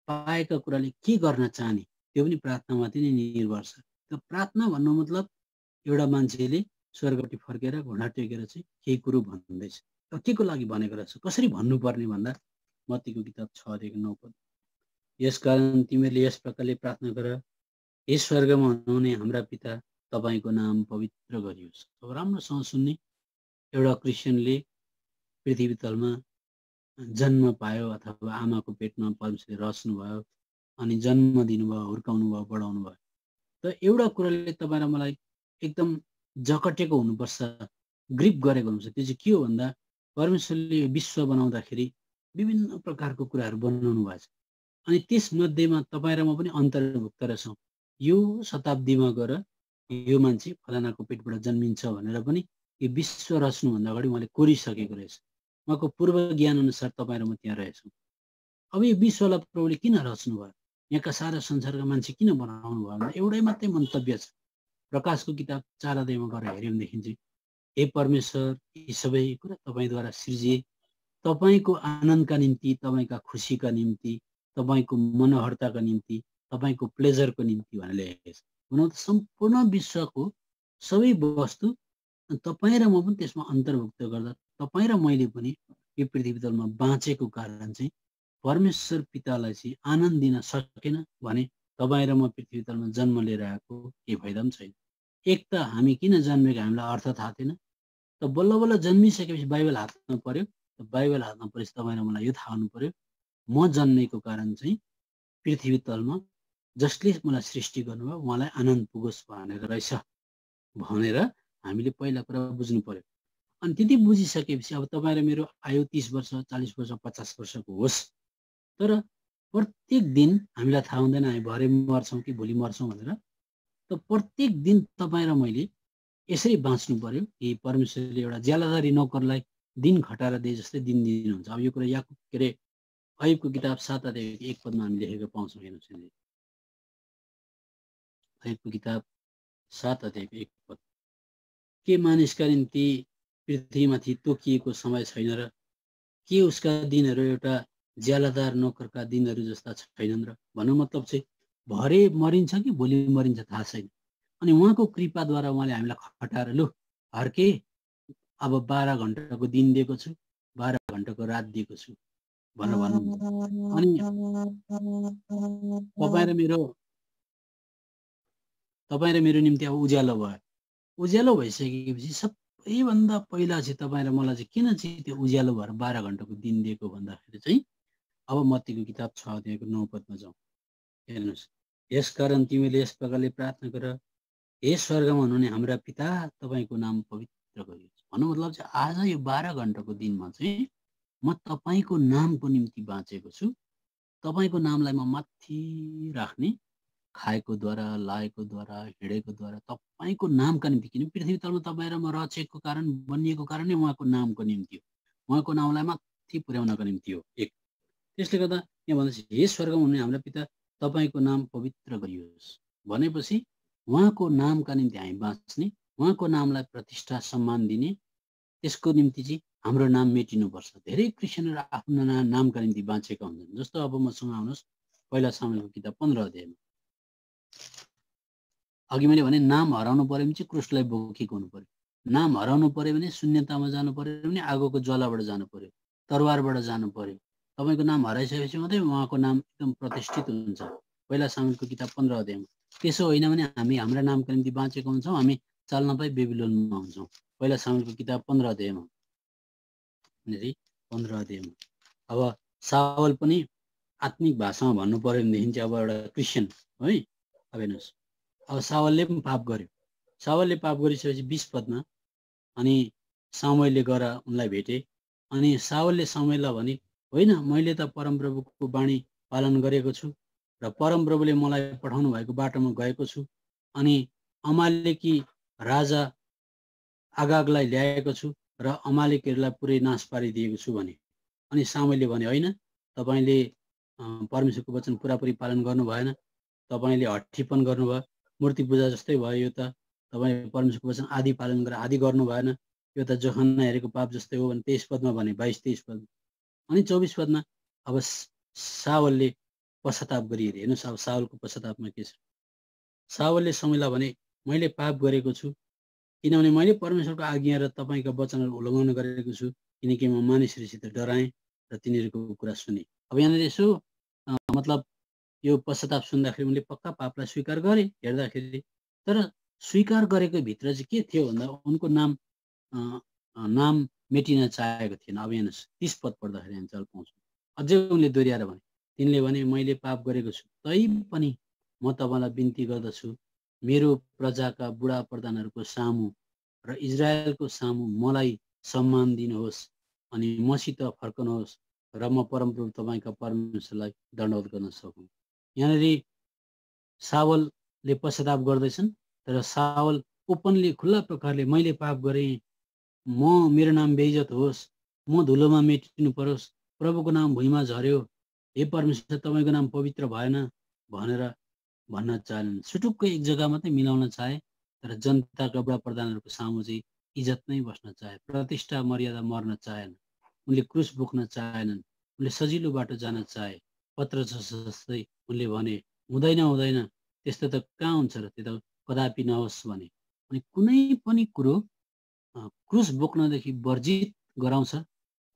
पाएका कुराले के गर्न चाहने त्यो पनि प्रार्थनामाथि नै निर्भर छ। त प्रार्थना भन्नु मतलब एउटा मान्छेले स्वर्गपट्टि फर्केर घुँडा टेकेर चाहिँ केही कुरो भन्दैछ। त के को लागि भनेको रहेछ, कसरी भन्नुपर्ने भन्दा मत्तीको किताब 6 अध्यायको 9 पद, यसकारण तिमीहरूले यस प्रकारले प्रार्थना गर, हे स्वर्गमा हुनुहुने हाम्रा पिता, तपाईँको नाम पवित्र गरियोस्। अब राम्रोसँग सुन्ने, एउटा क्रिस्चियनले पृथ्वी तलमा जन्म पायो अथवा आमाको पेटमा परमेश्वरले रच्नु भयो अनि जन्म दिनुभयो, हुर्काउनु भयो, बढाउनु भयो। त एउटा कुराले तपाईँ र मलाई एकदम जकटेको हुनुपर्छ, ग्रिप गरेको हुनुपर्छ। त्यो चाहिँ के हो भन्दा परमेश्वरले विश्व बनाउँदाखेरि विभिन्न प्रकारको कुराहरू बनाउनु भएको छ अनि त्यसमध्येमा तपाईँ र म पनि अन्तर्भुक्त रहेछौँ। यो शताब्दीमा गएर यो मान्छे फलानाको पेटबाट जन्मिन्छ भनेर पनि यो विश्व रच्नुभन्दा अगाडि उहाँले कोरिसकेको रहेछ। उहाँको पूर्व ज्ञान अनुसार तपाईँ र म त्यहाँ रहेछौँ। अब यो विश्वलाई प्रभुले किन रच्नु भयो, यहाँका सारा संसारका मान्छे किन बनाउनु भयो भने एउटै मात्रै मन्तव्य छ। प्रकाशको किताब 4 अध्यायमा गएर हेऱ्यौँ भनेदेखि चाहिँ हे परमेश्वर, यी सबै कुरा तपाईँद्वारा सृजिए, तपाईँको आनन्दका निम्ति, तपाईँका खुसीका निम्ति, तपाईँको मनोहरताका निम्ति, तपाईँको प्लेजरको निम्ति भनेर लेखेको छ। भनौँ त सम्पूर्ण विश्वको सबै वस्तु तपाईँ र म पनि त्यसमा अन्तर्भुक्त गर्दा तपाईँ र मैले पनि यो पृथ्वी तलमा बाँचेको कारण चाहिँ परमेश्वर पितालाई चाहिँ आनन्द दिन सकेन भने तपाईँ र म पृथ्वी तलमा जन्म लिएर आएको केही फाइदा पनि छैन। एक त हामी किन जन्मेको हामीलाई अर्थ थाहा थिएन, त बल्ल बल्ल जन्मिसकेपछि बाइबल हातमा पर्यो। बाइबल हातमा परेपछि तपाईँ र मलाई यो थाहा हुनु पर्यो, म जन्मेको कारण चाहिँ पृथ्वी तलमा जसले मलाई सृष्टि गर्नुभयो उहाँलाई आनन्द पुगोस् भनेर रहेछ भनेर हामीले पहिला कुरा बुझ्नु पर्यो। अनि त्यति बुझिसकेपछि अब तपाईँ र मेरो आयु 30 वर्ष 40 वर्ष 50 वर्षको होस्, तर प्रत्येक दिन हामीलाई थाहा हुँदैन हामी भरे मर्छौँ कि भोलि मर्छौँ भनेर। त प्रत्येक दिन तपाईँ र मैले यसरी बाँच्नु पर्यो कि परमेश्वरले एउटा ज्यालादारी नोकरलाई दिन खटाएर दिए जस्तै दिन दिनुहुन्छ। अब यो कुरा याकुब के अरे अयुबको किताब 7 अध्याय 1 पदमा हामी लेखेको पाउँछौँ। हेर्नुहोस्, अयुबको किताब 7 अध्याय 1 पद, के मानिसका निम्ति पृथ्वीमाथि तोकिएको समय छैन र के उसका दिनहरू एउटा ज्यालादार नोकरका दिनहरू जस्ता छैनन् र? भन्नु मतलब चाहिँ भरे मरिन्छ कि भोलि मरिन्छ थाहा छैन। अनि उहाँको कृपाद्वारा उहाँले हामीलाई खटाएर लु हर्के अब 12 घण्टाको दिन दिएको छु, 12 घण्टाको रात दिएको छु भनेर भन्नुहुन्छ। अनि तपाईँ र मेरो निम्ति अब उज्यालो भयो। उज्यालो भइसकेपछि सबैभन्दा पहिला चाहिँ तपाईँ र मलाई चाहिँ किन चाहिँ त्यो उज्यालो भएर 12 घण्टाको दिन दिएको भन्दाखेरि चाहिँ अब मत्तीको किताब 6 अध्यायको 9 पदमा जाउँ। हेर्नुहोस्, यसकारण तिमीले यस प्रकारले प्रार्थना गर, हे स्वर्गमा हुनुहुने हाम्रा पिता, तपाईँको नाम पवित्र गरियोस्। भन्नु मतलब चाहिँ आज यो 12 घण्टाको दिनमा चाहिँ म तपाईँको नामको निम्ति बाँचेको छु। तपाईँको नामलाई म माथि राख्ने, खाएको द्वारा, लागेको द्वारा, हिँडेको द्वारा तपाईँको नामका निम्ति, किन पृथ्वी तलमा तपाईँ र म रचेको कारण बनिएको कारण नै उहाँको नामको निम्ति हो, उहाँको नामलाई माथि पुर्याउनको निम्ति हो। एक त्यसले गर्दा यहाँ भन्दैछ हे स्वर्गमा हुने हाम्रा पिता, तपाईँको नाम पवित्र गरियोस् भनेपछि उहाँको नामका निम्ति हामी बाँच्ने, उहाँको नामलाई प्रतिष्ठा सम्मान दिने, त्यसको निम्ति चाहिँ हाम्रो नाम मेटिनुपर्छ। धेरै क्रिस्चियनहरू आफ्नो नामका निम्ति बाँचेका हुन्छन्। जस्तो अब मसँग आउनुहोस् पहिला सामुएलको किताब 15 अध्यायमा। अघि मैले भने नाम हराउनु पर्यो भने चाहिँ क्रुसलाई बोकेको हुनु पर्यो। नाम हराउनु पर्यो भने शून्यतामा जानु पर्यो भने आगोको ज्वालाबाट जानु पर्यो, तरवारबाट जानु पर्यो। तपाईँको नाम हराइसकेपछि मात्रै उहाँको नाम एकदम प्रतिष्ठित हुन्छ। पहिला सामुएलको किताब 15 अध्यायमा। त्यसो होइन भने हामी हाम्रा नामका निम्ति बाँचेको हुन्छौँ, हामी चाल्न पाइ बेबिलोनमा हुन्छौँ। पहिला सामुएलको किताब 15 अध्यायमा। 15 अध्यायमा अब सावल पनि आत्मिक भाषामा भन्नु पर्यो भनेदेखि चाहिँ अब एउटा क्रिस्चियन है। अब हेर्नुहोस्, अब सावलले पनि पाप गर्यो। सावलले पाप गरिसकेपछि 20 पदमा अनि सामुएलले गएर उनलाई भेटे। अनि सावलले सामुएललाई भने, होइन मैले त परमप्रभुको बाणी पालन गरेको छु र परमप्रभुले मलाई पठाउनु भएको बाटोमा गएको छु अनि अमालेकी राजा आगागलाई ल्याएको छु र अमालेकीहरूलाई पुरै नाश पारिदिएको छु भने। अनि सामुएलले भने, होइन तपाईँले परमेश्वरको वचन पुरापुरी पालन गर्नु भएन, तपाईँले हट्ठीपन गर्नुभयो, मूर्ति पूजा जस्तै भयो यो त। तपाईँ परमेश्वरको वचन आदि पालन गरेर आदि गर्नु भएन, यो त जोहन्ना हेरेको पाप जस्तै हो भने 23 पदमा भने, 22-23 पदमा। अनि 24 पदमा अब सावलले पश्चाताप गरिहेरे। हेर्नुहोस् अब सावलको पश्चातापमा के छ। सावलले सामुएललाई भने, मैले पाप गरेको छु किनभने मैले परमेश्वरको आज्ञा र तपाईँका वचनहरू उल्लङ्घन गरेको छु, किनकि म मानिसहरूसित डराएँ र तिनीहरूको कुरा सुने। अब यहाँनिर यसो मतलब यो पश्चाताप सुन्दाखेरि उनले पक्का पापलाई स्वीकार गरे हेर्दाखेरि, तर स्वीकार गरेको भित्र चाहिँ के थियो भन्दा उनको नाम मेटिन चाहेको थिएन। अब हेर्नुहोस् 30 पद पढ्दाखेरि हामी चाल पाउँछौँ। अझै उनले दोहोऱ्याएर भने, तिनले भने मैले पाप गरेको छु, तै पनि म तपाईँलाई बिन्ती गर्दछु मेरो प्रजाका बुढा प्रधानहरूको सामु र इजरायलको सामु मलाई सम्मान दिनुहोस् अनि मसित फर्कनुहोस् र म परमप्रभु तपाईँका परमेश्वरलाई दण्डवत गर्न सकौँ। यहाँनिर सावलले पश्चाताप गर्दैछन्, तर सावल ओपनली खुल्ला प्रकारले मैले पाप गरेँ, मेरो नाम बेइज्जत होस्, म धुलोमा मेटिनु परोस्, प्रभुको नाम भुइँमा झर्यो, हे परमेश्वर तपाईँको नाम पवित्र भएन भनेर भन्न चाहेन। सुटुक्कै एक जग्गा मात्रै मिलाउन चाहे, तर जनताका बुढा प्रधानहरूको सामु चाहिँ इज्जत नै बस्न चाहे, प्रतिष्ठा मर्यादा मर्न चाहेन। उनले क्रुस बोक्न चाहेनन्, उनले सजिलो बाटो जान चाहे। पत्रस जस्तै उनले भने, हुँदैन हुँदैन त्यस्तो त कहाँ हुन्छ र, त्यो त कदापि नहोस् भने। अनि कुनै पनि कुरो क्रुस बोक्नदेखि वर्जित गराउँछ,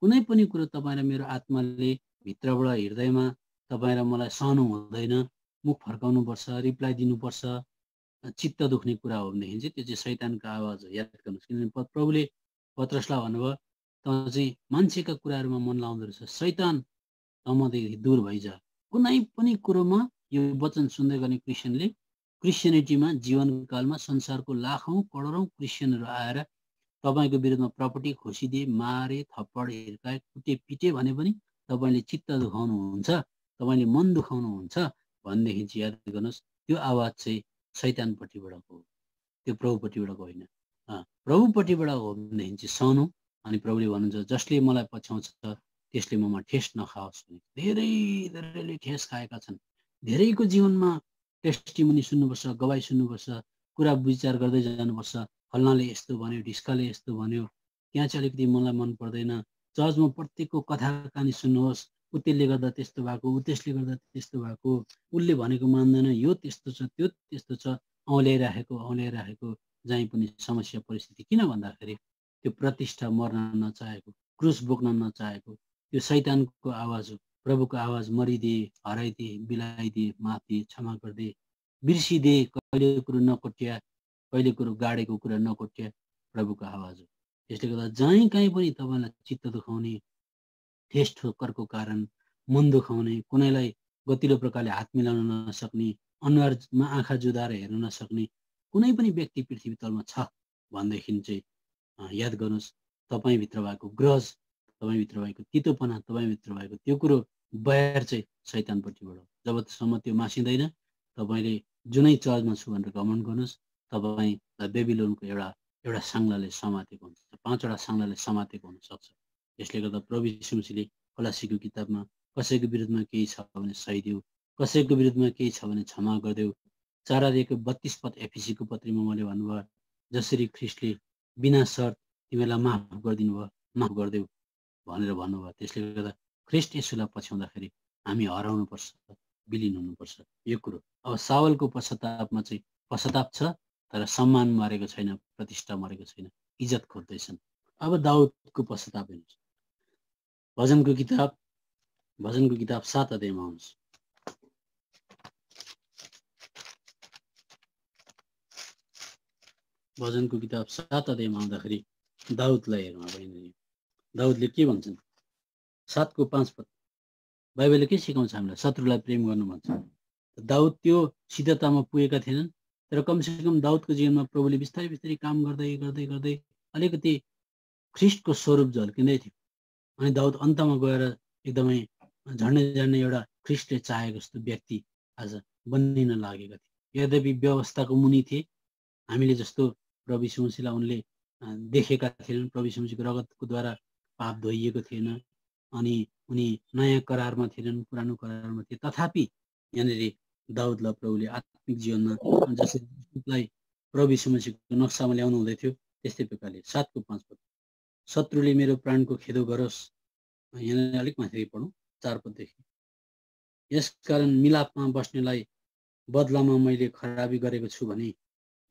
कुनै पनि कुरो तपाईँ र मेरो आत्माले भित्रबाट हृदयमा तपाईँ र मलाई सहनु हुँदैन, मुख फर्काउनुपर्छ, रिप्लाई दिनुपर्छ, चित्त दुख्ने कुरा हो भनेदेखि चाहिँ त्यो चाहिँ शैतानको आवाज हो। याद गर्नुहोस्, किनभने प्रभुले पत्रसलाई भन्नुभयो, त चाहिँ मान्छेका कुराहरूमा मन लाउँदो रहेछ, शैतान तमदेखि दूर भइजा। कुनै पनि कुरोमा यो वचन सुन्दै गर्ने क्रिस्चियनले क्रिस्चियनिटीमा जीवनकालमा संसारको लाखौँ करोडौँ क्रिस्चियनहरू आएर तपाईँको विरुद्धमा प्रपर्टी खोसिदिए, मारे, थप्पड हिर्काए, कुटे, पिटे भने पनि तपाईँले चित्त दुखाउनुहुन्छ, तपाईँले मन दुखाउनुहुन्छ भनेदेखि चाहिँ याद गर्नुहोस्, त्यो आवाज चाहिँ शैतानपट्टिबाटको हो, त्यो प्रभुपट्टिबाटको होइन। प्रभुपट्टिबाट हो भनेदेखि चाहिँ सहनु। अनि प्रभुले भन्नुहुन्छ, जसले मलाई पछ्याउँछ त्यसले ममा ठेस नखाओस् भने। धेरैले ठेस खाएका छन्। धेरैको जीवनमा टेस्टिमोनी सुन्नुपर्छ, गवाई सुन्नुपर्छ, कुरा विचार गर्दै जानुपर्छ। फल्नाले यस्तो भन्यो, ढिस्काले यस्तो भन्यो, त्यहाँ चाहिँ अलिकति मलाई मन पर्दैन, चर्चमा प्रत्येकको कथा कहानी सुन्नुहोस्, ऊ त्यसले गर्दा त्यस्तो भएको, ऊ त्यसले गर्दा त्यस्तो भएको, उसले भनेको मान्दैन, यो त्यस्तो छ, त्यो त्यस्तो छ, औल्याइराखेको जहीँ पनि समस्या परिस्थिति। किन भन्दाखेरि त्यो प्रतिष्ठा मर्न नचाहेको, क्रुस बोक्न नचाहेको, त्यो शैतानको आवाज हो। प्रभुको आवाज मरिदिए, हराइदिए, बिलाइदिए, माफिए, क्षमा गरिदिए, बिर्सिदिए, कहिले कुरो नकोट्या, कहिले कुरो गाडेको कुरा नकोट्या प्रभुको आवाज हो। त्यसले गर्दा जहीँ कहीँ पनि तपाईँलाई चित्त दुखाउने, ठेस ठोक्करको कारण मन दुखाउने, कुनैलाई गतिलो प्रकारले हात मिलाउन नसक्ने, अनुहारमा आँखा जुदाएर हेर्न नसक्ने कुनै पनि व्यक्ति पृथ्वी तलमा छ भनेदेखि चाहिँ याद गर्नुहोस्, तपाईँभित्र भएको ग्रज, तपाईँभित्र भएको तितोपना, तपाईँभित्र भएको त्यो कुरो बैर चाहिँ शैतानपट्टिबाट हो। जबसम्म त्यो मासिँदैन, तपाईँले जुनै चर्चमा छु भनेर घमण्ड गर्नुहोस्, तपाईँलाई बेबिलोनको एउटा साङ्लाले समातेको हुन्छ, 5वटा साङ्लाले समातेको हुनसक्छ। यसले गर्दा प्रभु यीशु मसीहले कोलोसीको किताबमा कसैको विरुद्धमा केही छ भने सही देऊ, कसैको विरुद्धमा केही छ भने क्षमा गरिदेऊ। 4:32 पद एफिसीको पत्रीमा मैले भन्नुभयो, जसरी ख्रिस्टले बिना शर्त तिमीलाई माफ गरिदिनु भयो, माफ गरिदेऊ भनेर भन्नुभयो। त्यसले गर्दा ख्रिस्ट येशूलाई पछ्याउँदाखेरि हामी हराउनुपर्छ, विलिन हुनुपर्छ यो कुरो। अब सावलको पश्चातापमा चाहिँ पश्चाताप छ, तर सम्मान मरेको छैन, प्रतिष्ठा मरेको छैन, इज्जत खोज्दैछन्। अब दाउदको पश्चाताप हेर्नुहोस्, भजनको किताब 7 अध्यायमा आउनुहोस्। भजनको किताब 7 अध्यायमा आउँदाखेरि दाउदलाई हेरौँ। अब यिनीहरू दाउदले के भन्छन्? 7:5 पद बाइबलले के सिकाउँछ हामीलाई? शत्रुलाई प्रेम गर्नु भन्छ। दाउद त्यो सिद्धतामा पुगेका थिएनन्, तर कमसेकम दाउदको जीवनमा प्रभुले बिस्तारै बिस्तारै काम गर्दै गर्दै गर्दै अलिकति ख्रिस्टको स्वरूप झल्किँदै थियो। अनि दाउद अन्तमा गएर एकदमै झन्डै एउटा ख्रिस्टले चाहेको जस्तो व्यक्ति आज बनिन लागेका थिए। यद्यपि व्यवस्थाको मुनि थिए, हामीले जस्तो प्रभु यीशु मसीहलाई उनले देखेका थिएनन्, प्रभु यीशु मसीहको रगतको द्वारा पाप धोइएको थिएन, अनि उनी नयाँ करारमा थिएनन्, पुरानो करारमा थिए। तथापि यहाँनिर दाउदलाई प्रभुले आत्मिक जीवनमा जसरी प्रभु यीशु मसीहको नक्सामा ल्याउनु हुँदै थियो, त्यस्तै प्रकारले 7:5 पद, शत्रुले मेरो प्राणको खेदो गरोस्। यहाँ अलिक माथि पढौँ 4 पददेखि। यसकारण मिलापमा बस्नेलाई बदलामा मैले खराबी गरेको छु भने,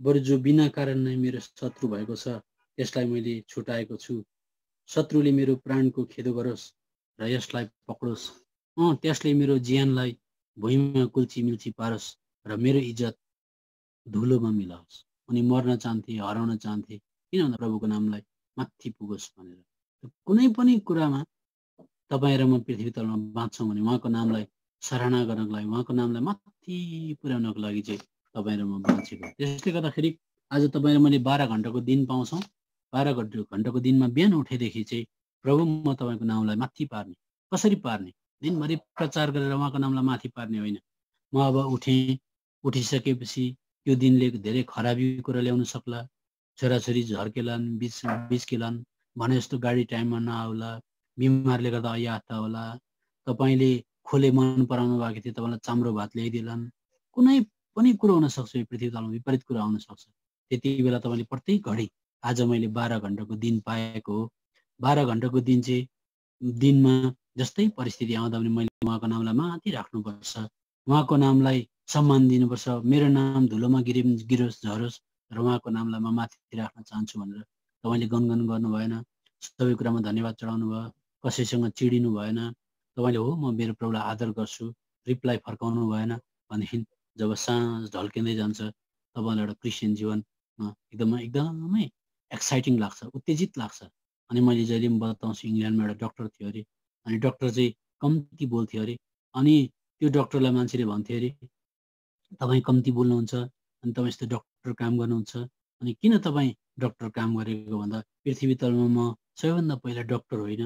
बरु जो बिना कारण नै मेरो शत्रु भएको छ त्यसलाई मैले छुटाएको छु। शत्रुले मेरो प्राणको खेदो गरोस् र यसलाई पक्रोस्, त्यसले मेरो ज्यानलाई भुइँमा कुल्ची मिल्ची पारोस् र मेरो इज्जत धुलोमा मिलाओस्। उनी मर्न चाहन्थे, हराउन चाहन्थे, किन भन्दा प्रभुको नामलाई माथि पुगोस् भनेर। कुनै पनि कुरामा तपाईँ र म पृथ्वी तलमा बाँच्छौँ भने उहाँको नामलाई सराहना गर्नको लागि, उहाँको नामलाई माथि पुर्याउनको लागि चाहिँ तपाईँ र म बाँचेको। त्यसले गर्दाखेरि आज तपाईँ र मैले 12 घन्टाको दिन पाउँछौँ। 12 घन्टाको दिनमा बिहान उठेदेखि चाहिँ प्रभु म तपाईँको नामलाई माथि पार्ने। कसरी पार्ने? दिनभरि प्रचार गरेर उहाँको नामलाई माथि पार्ने होइन। म अब उठिसकेपछि त्यो दिनले धेरै खराबी कुरा ल्याउन सक्ला, छोराछोरी झर्केलान्, बिचकेलान्, भने जस्तो गाडी टाइममा नआउला, बिमारले गर्दा अयाहता होला, तपाईँले खोले मन पराउनु भएको थियो तपाईँलाई चाम्रो भात ल्याइदिएलान्, कुनै पनि कुरो हुनसक्छ, यो पृथ्वी तलमा विपरीत कुरा आउन सक्छ। त्यति बेला तपाईँले प्रत्येक घडी आज मैले 12 घन्टाको दिन पाएको हो। 12 घन्टाको दिन चाहिँ दिनमा जस्तै परिस्थिति आउँदा पनि मैले उहाँको नामलाई माथि राख्नुपर्छ, उहाँको नामलाई सम्मान दिनुपर्छ। मेरो नाम धुलोमा गिरोस् झरोस् र उहाँको नामलाई म माथि राख्न चाहन्छु भनेर तपाईँले गुनगन गर्नु भएन, सबै कुरामा धन्यवाद चढाउनु भयो, कसैसँग चिडिनु भएन, तपाईँले हो म मेरो प्रभुलाई आदर गर्छु रिप्लाई फर्काउनु भएन भनेदेखि जब साँझ ढल्किँदै जान्छ तपाईँलाई एउटा क्रिस्चियन जीवनमा एकदमै एक्साइटिङ लाग्छ, उत्तेजित लाग्छ। अनि मैले जहिले पनि बताउँछु इङ्ल्यान्डमा एउटा डक्टर थियो अरे, अनि डक्टर चाहिँ कम्ती बोल्थ्यो अरे, अनि त्यो डक्टरलाई मान्छेले भन्थ्यो अरे तपाईँ कम्ती बोल्नुहुन्छ अनि तपाईँ यस्तो डक्टर काम गर्नुहुन्छ अनि किन तपाईँ डक्टर काम गरेको भन्दा पृथ्वी तलमा म सबैभन्दा पहिला डक्टर होइन,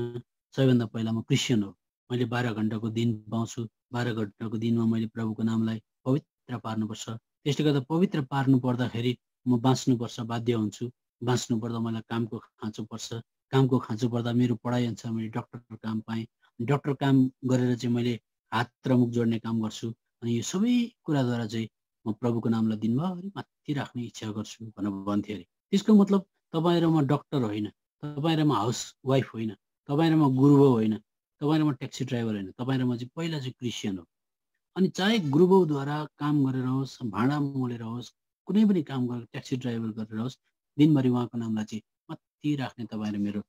सबैभन्दा पहिला म क्रिस्चियन हो। मैले 12 घन्टाको दिन पाउँछु, 12 घन्टाको दिनमा मैले प्रभुको नामलाई पवित्र पार्नुपर्छ। त्यसले गर्दा पवित्र पार्नु पर्दाखेरि म बाँच्नुपर्छ, बाध्य हुन्छु। बाँच्नु पर्दा मलाई कामको खाँचो पर्छ, कामको खाँचो पर्दा मेरो पढाइ अनुसार मैले डक्टरको काम पाएँ। डक्टर काम गरेर चाहिँ मैले हात र मुख जोड्ने काम गर्छु अनि यो सबै कुराद्वारा चाहिँ म प्रभुको नामलाई दिनभरि माथि राख्ने इच्छा गर्छु भनेर भन्थ्यो अरे। त्यसको मतलब तपाईँ र म डक्टर होइन, तपाईँ र म हाउस वाइफ होइन, तपाईँ र म गुरुबाउ होइन, तपाईँ र म ट्याक्सी ड्राइभर होइन, तपाईँ र म चाहिँ पहिला चाहिँ क्रिस्चियन हो। अनि चाहे गुरुबाउद्वारा काम गरेर होस्, भाँडा मोलेर होस्, कुनै पनि काम गरेर ट्याक्सी ड्राइभर गरेर होस्, दिनभरि उहाँको नामलाई चाहिँ माथि राख्ने तपाईँ र मेरो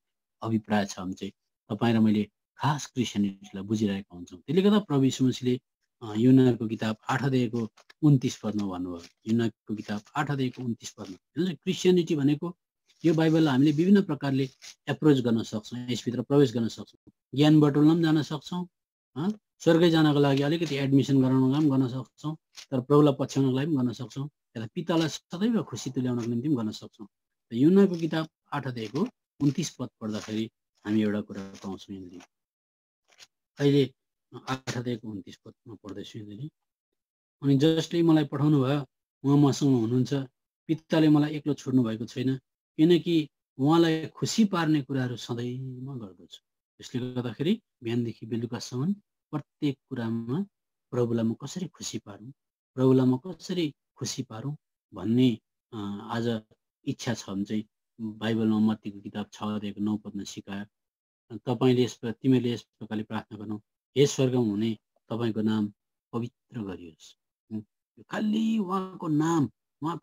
अभिप्राय छ भने चाहिँ तपाईँ र मैले खास क्रिस्चियनिटीलाई बुझिरहेका हुन्छौँ। त्यसले गर्दा प्रभु यीशु मसीहले युहन्नाको किताब 8 अध्यायको 29 पदमा भन्नुभयो। युहन्नाको किताब 8 अध्यायको 29 पदमा हेर्नुहोस् क्रिस्चियनिटी भनेको यो बाइबललाई हामीले विभिन्न प्रकारले एप्रोच गर्न सक्छौँ, यसभित्र प्रवेश गर्न सक्छौँ। ज्ञान बटुल्न पनि जान सक्छौँ, स्वर्गै जानको लागि अलिकति एडमिसन गराउनलाई पनि गर्न सक्छौँ, तर प्रभुलाई पछ्याउनको लागि पनि गर्न सक्छौँ, या पितालाई सदैव खुसी तुल्याउनको निम्ति पनि गर्न सक्छौँ। युहन्नाको किताब 8 अध्यायको 29 पद पढ्दाखेरि हामी एउटा कुरा पाउँछौँ यहाँनिर। अहिले 8 अध्यायको 29 पदमा पढ्दैछु यहाँनिर। अनि जसले मलाई पठाउनु भयो उहाँ मसँग हुनुहुन्छ, पिताले मलाई एक्लो छोड्नु भएको छैन, किनकि उहाँलाई खुसी पार्ने कुराहरू सधैँ म गर्दछु। त्यसले गर्दाखेरि बिहानदेखि बेलुकासम्म प्रत्येक कुरामा प्रभुलाई म कसरी खुसी पारौँ, प्रभुलाई म कसरी खुसी पारौँ भन्ने आज इच्छा छ भने चाहिँ बाइबलमा मत्तीको किताब 6 अध्यायको 9 पदमा सिकायो। तिमीहरूले यस प्रकारले प्रार्थना गर्नु, हे स्वर्गमा हुने तपाईँको नाम पवित्र गरियोस्। खालि उहाँको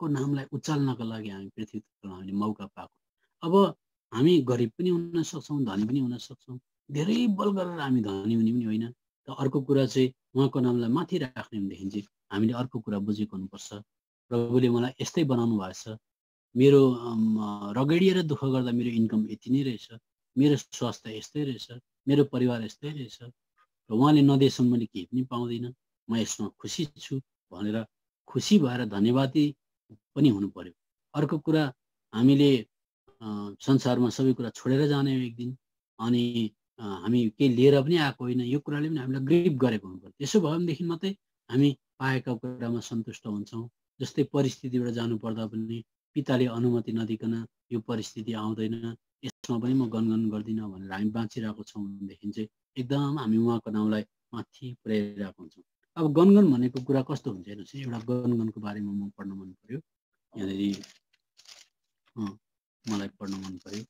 नामलाई उचाल्नको लागि हामी पृथ्वीमा हामीले मौका पाएको। अब हामी गरिब पनि हुन सक्छौँ, धनी पनि हुन सक्छौँ, धेरै बल गरेर हामी धनी हुने पनि होइन। तर अर्को कुरा चाहिँ उहाँको नामलाई माथि राख्ने भनेदेखि चाहिँ हामीले अर्को कुरा बुझेको हुनुपर्छ। प्रभुले मलाई यस्तै बनाउनु भएछ, मेरो रगडिएर दुःख गर्दा मेरो इन्कम यति नै रहेछ, मेरो स्वास्थ्य यस्तै रहेछ, मेरो परिवार यस्तै रहेछ र उहाँले नदिएसम्म मैले केही पनि पाउँदिनँ, म यसमा खुसी छु भनेर खुसी भएर धन्यवादी पनि हुनु पर्यो। अर्को कुरा हामीले संसारमा सबै कुरा छोडेर जाने हो एक दिन, अनि हामी केही लिएर पनि आएको होइन, यो कुराले पनि हामीलाई ग्रिप गरेको हुनु पर्यो। त्यसो भयो भनेदेखि मात्रै हामी पाएका कुरामा सन्तुष्ट हुन्छौँ। जस्तै परिस्थितिबाट जानुपर्दा पनि पिताले अनुमति नदिकन यो परिस्थिति आउँदैन, यसमा पनि म गनगन गर्दिनँ भनेर हामी बाँचिरहेको छौँ भनेदेखि चाहिँ एकदम हामी उहाँको नामलाई माथि पुर्याइरहेको हुन्छौँ। अब गनगन भनेको कुरा कस्तो हुन्छ हेर्नुहोस्, एउटा गनगनको बारेमा म पढ्न मन पर्यो यहाँनिर, मलाई पढ्न मन पर्यो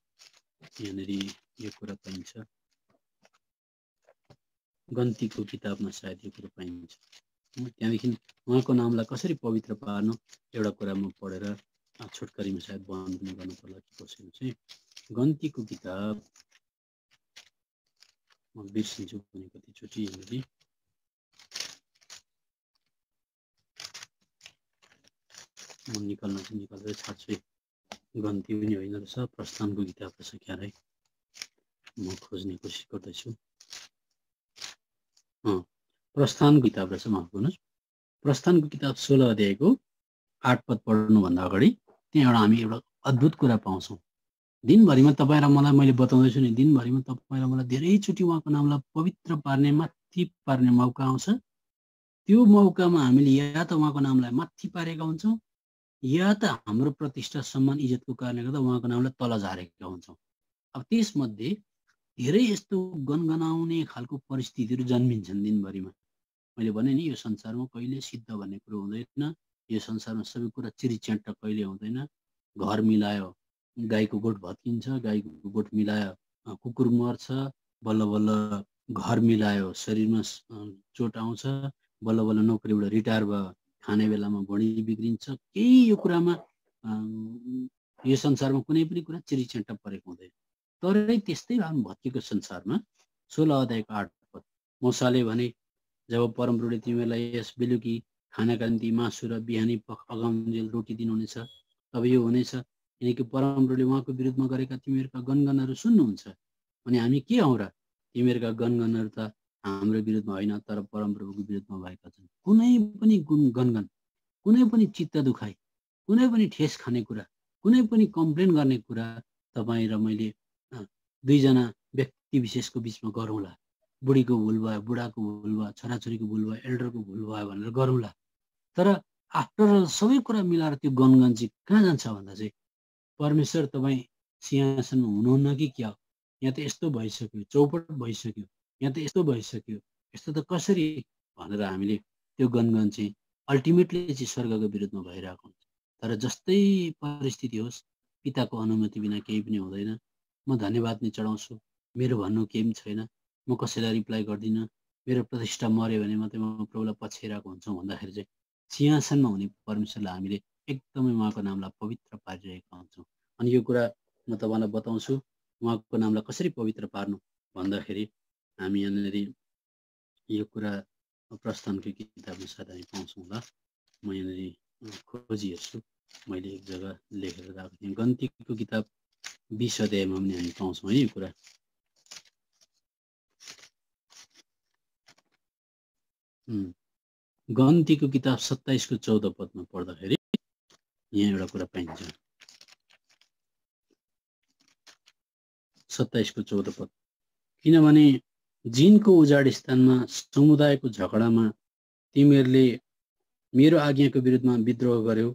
यहाँनिर यो कुरा पाइन्छ, गन्तीको किताबमा सायद यो कुरा पाइन्छ। त्यहाँदेखि उहाँको नामलाई कसरी पवित्र पार्नु एउटा कुरा म पढेर छोटकरीमा सायद बहन पनि गर्नु पर्ला कि कसरी चाहिँ। गन्तीको किताब म बिर्सिन्छु पनि कतिचोटि यहाँनिर, म निकाल्दै छाड्छु, गन्ती पनि होइन रहेछ, प्रस्थानको किताब रहेछ क्यारे, म खोज्ने कोसिस गर्दैछु। प्रस्थानको किताब रहेछ, माफ गर्नुहोस्, प्रस्थानको किताब 16 अध्यायको 8 पद पढ्नुभन्दा अगाडि त्यहाँ हामी एउटा अद्भुत कुरा पाउँछौँ। दिनभरिमा तपाईँ र मलाई मैले बताउँदैछु नि, दिनभरिमा तपाईँ र मलाई धेरैचोटि उहाँको नामलाई पवित्र पार्ने माथि पार्ने मौका आउँछ। त्यो मौकामा हामीले या त उहाँको नामलाई माथि पारेका हुन्छौँ या त हाम्रो प्रतिष्ठा सम्मान इज्जतको कारणले गर्दा उहाँको नामलाई तल झारेका हुन्छौँ। अब त्यसमध्ये धेरै यस्तो गनगनाउने खालको परिस्थितिहरू जन्मिन्छन् दिनभरिमा। मैले भने नि यो संसारमा कहिले सिद्ध भन्ने कुरो हुँदैन, यो संसारमा सबै कुरा चिरिच्याट्ट कहिले हुँदैन। घर मिलायो गाईको गोठ भत्किन्छ, गाईको गोठ मिलायो कुकुर मर्छ, बल्ल बल्ल घर मिलायो शरीरमा चोट आउँछ, बल्ल बल्ल नोकरीबाट रिटायर भयो, खाने बेलामा भुँडी बिग्रिन्छ। केही यो कुरामा यो संसारमा कुनै पनि कुरा चिरिच्याट्ट परेको हुँदैन। तरै त्यस्तै भए भत्किएको संसारमा 16 अध्यायको 8 पद मोसाले भने, जब परमप्रभुले तिमीहरूलाई यस बेलुकी खानाका निम्ति मासु र बिहानी अगाउन्जेल रोटी दिनुहुनेछ, तब यो हुनेछ, किनकि परमप्रभुले उहाँको विरुद्धमा गरेका तिमीहरूका गनगनहरू सुन्नुहुन्छ। अनि हामी के हौँ र? तिमीहरूका गनगनहरू त हाम्रो विरुद्धमा होइन, तर परमप्रभुको विरुद्धमा भएका छन्। कुनै पनि गनगन, कुनै पनि चित्त दुखाइ, कुनै पनि ठेस खाने कुरा, कुनै पनि कम्प्लेन गर्ने कुरा तपाईँ र मैले दुईजना व्यक्ति विशेषको बिचमा गरौँला। बुढीको भुल भयो, बुढाको भुल भयो, छोराछोरीको भुल भयो, एल्डरको भुल भयो भनेर गरौँला। तर आफ्टर अल सबै कुरा मिलाएर त्यो गनगन चाहिँ कहाँ जान्छ भन्दा चाहिँ परमेश्वर तपाईँ सिंहासनमा हुनुहुन्न कि क्या हो? यहाँ त यस्तो भइसक्यो, चौपट भइसक्यो, यहाँ त यस्तो भइसक्यो, यस्तो त कसरी भनेर हामीले त्यो गनगन चाहिँ अल्टिमेटली चाहिँ स्वर्गको विरुद्धमा भइरहेको हुन्छ। तर जस्तै परिस्थिति होस्, पिताको अनुमति बिना केही पनि हुँदैन। म धन्यवाद नै चढाउँछु। मेरो भन्नु केही पनि छैन, म कसैलाई रिप्लाई गर्दिनँ। मेरो प्रतिष्ठा मऱ्यो भने मात्रै म प्रभुलाई पछ्याइरहेको हुन्छौँ भन्दाखेरि चाहिँ सिंहासनमा हुने परमेश्वरलाई हामीले एकदमै उहाँको नामलाई पवित्र पारिरहेका हुन्छौँ। अनि यो कुरा म तपाईँलाई बताउँछु, उहाँको नामलाई कसरी पवित्र पार्नु भन्दाखेरि हामी यहाँनिर यो कुरा प्रस्थानको किताबमा सायद हामी पाउँछौँ होला। म यहाँनिर खोजी हेर्छु, मैले एक जग्गा लेखेर राखेको थिएँ। गन्तीको किताब 20 अध्यायमा पनि हामी पाउँछौँ है यो कुरा। गन्तीको किताब 27 को 14 पदमा पढ्दाखेरि यहाँ एउटा कुरा पाइन्छ। 27 को 14 पद, किनभने जिनको उजाड स्थानमा समुदायको झगडामा तिमीहरूले मेरो आज्ञाको विरुद्धमा विद्रोह गर्यौ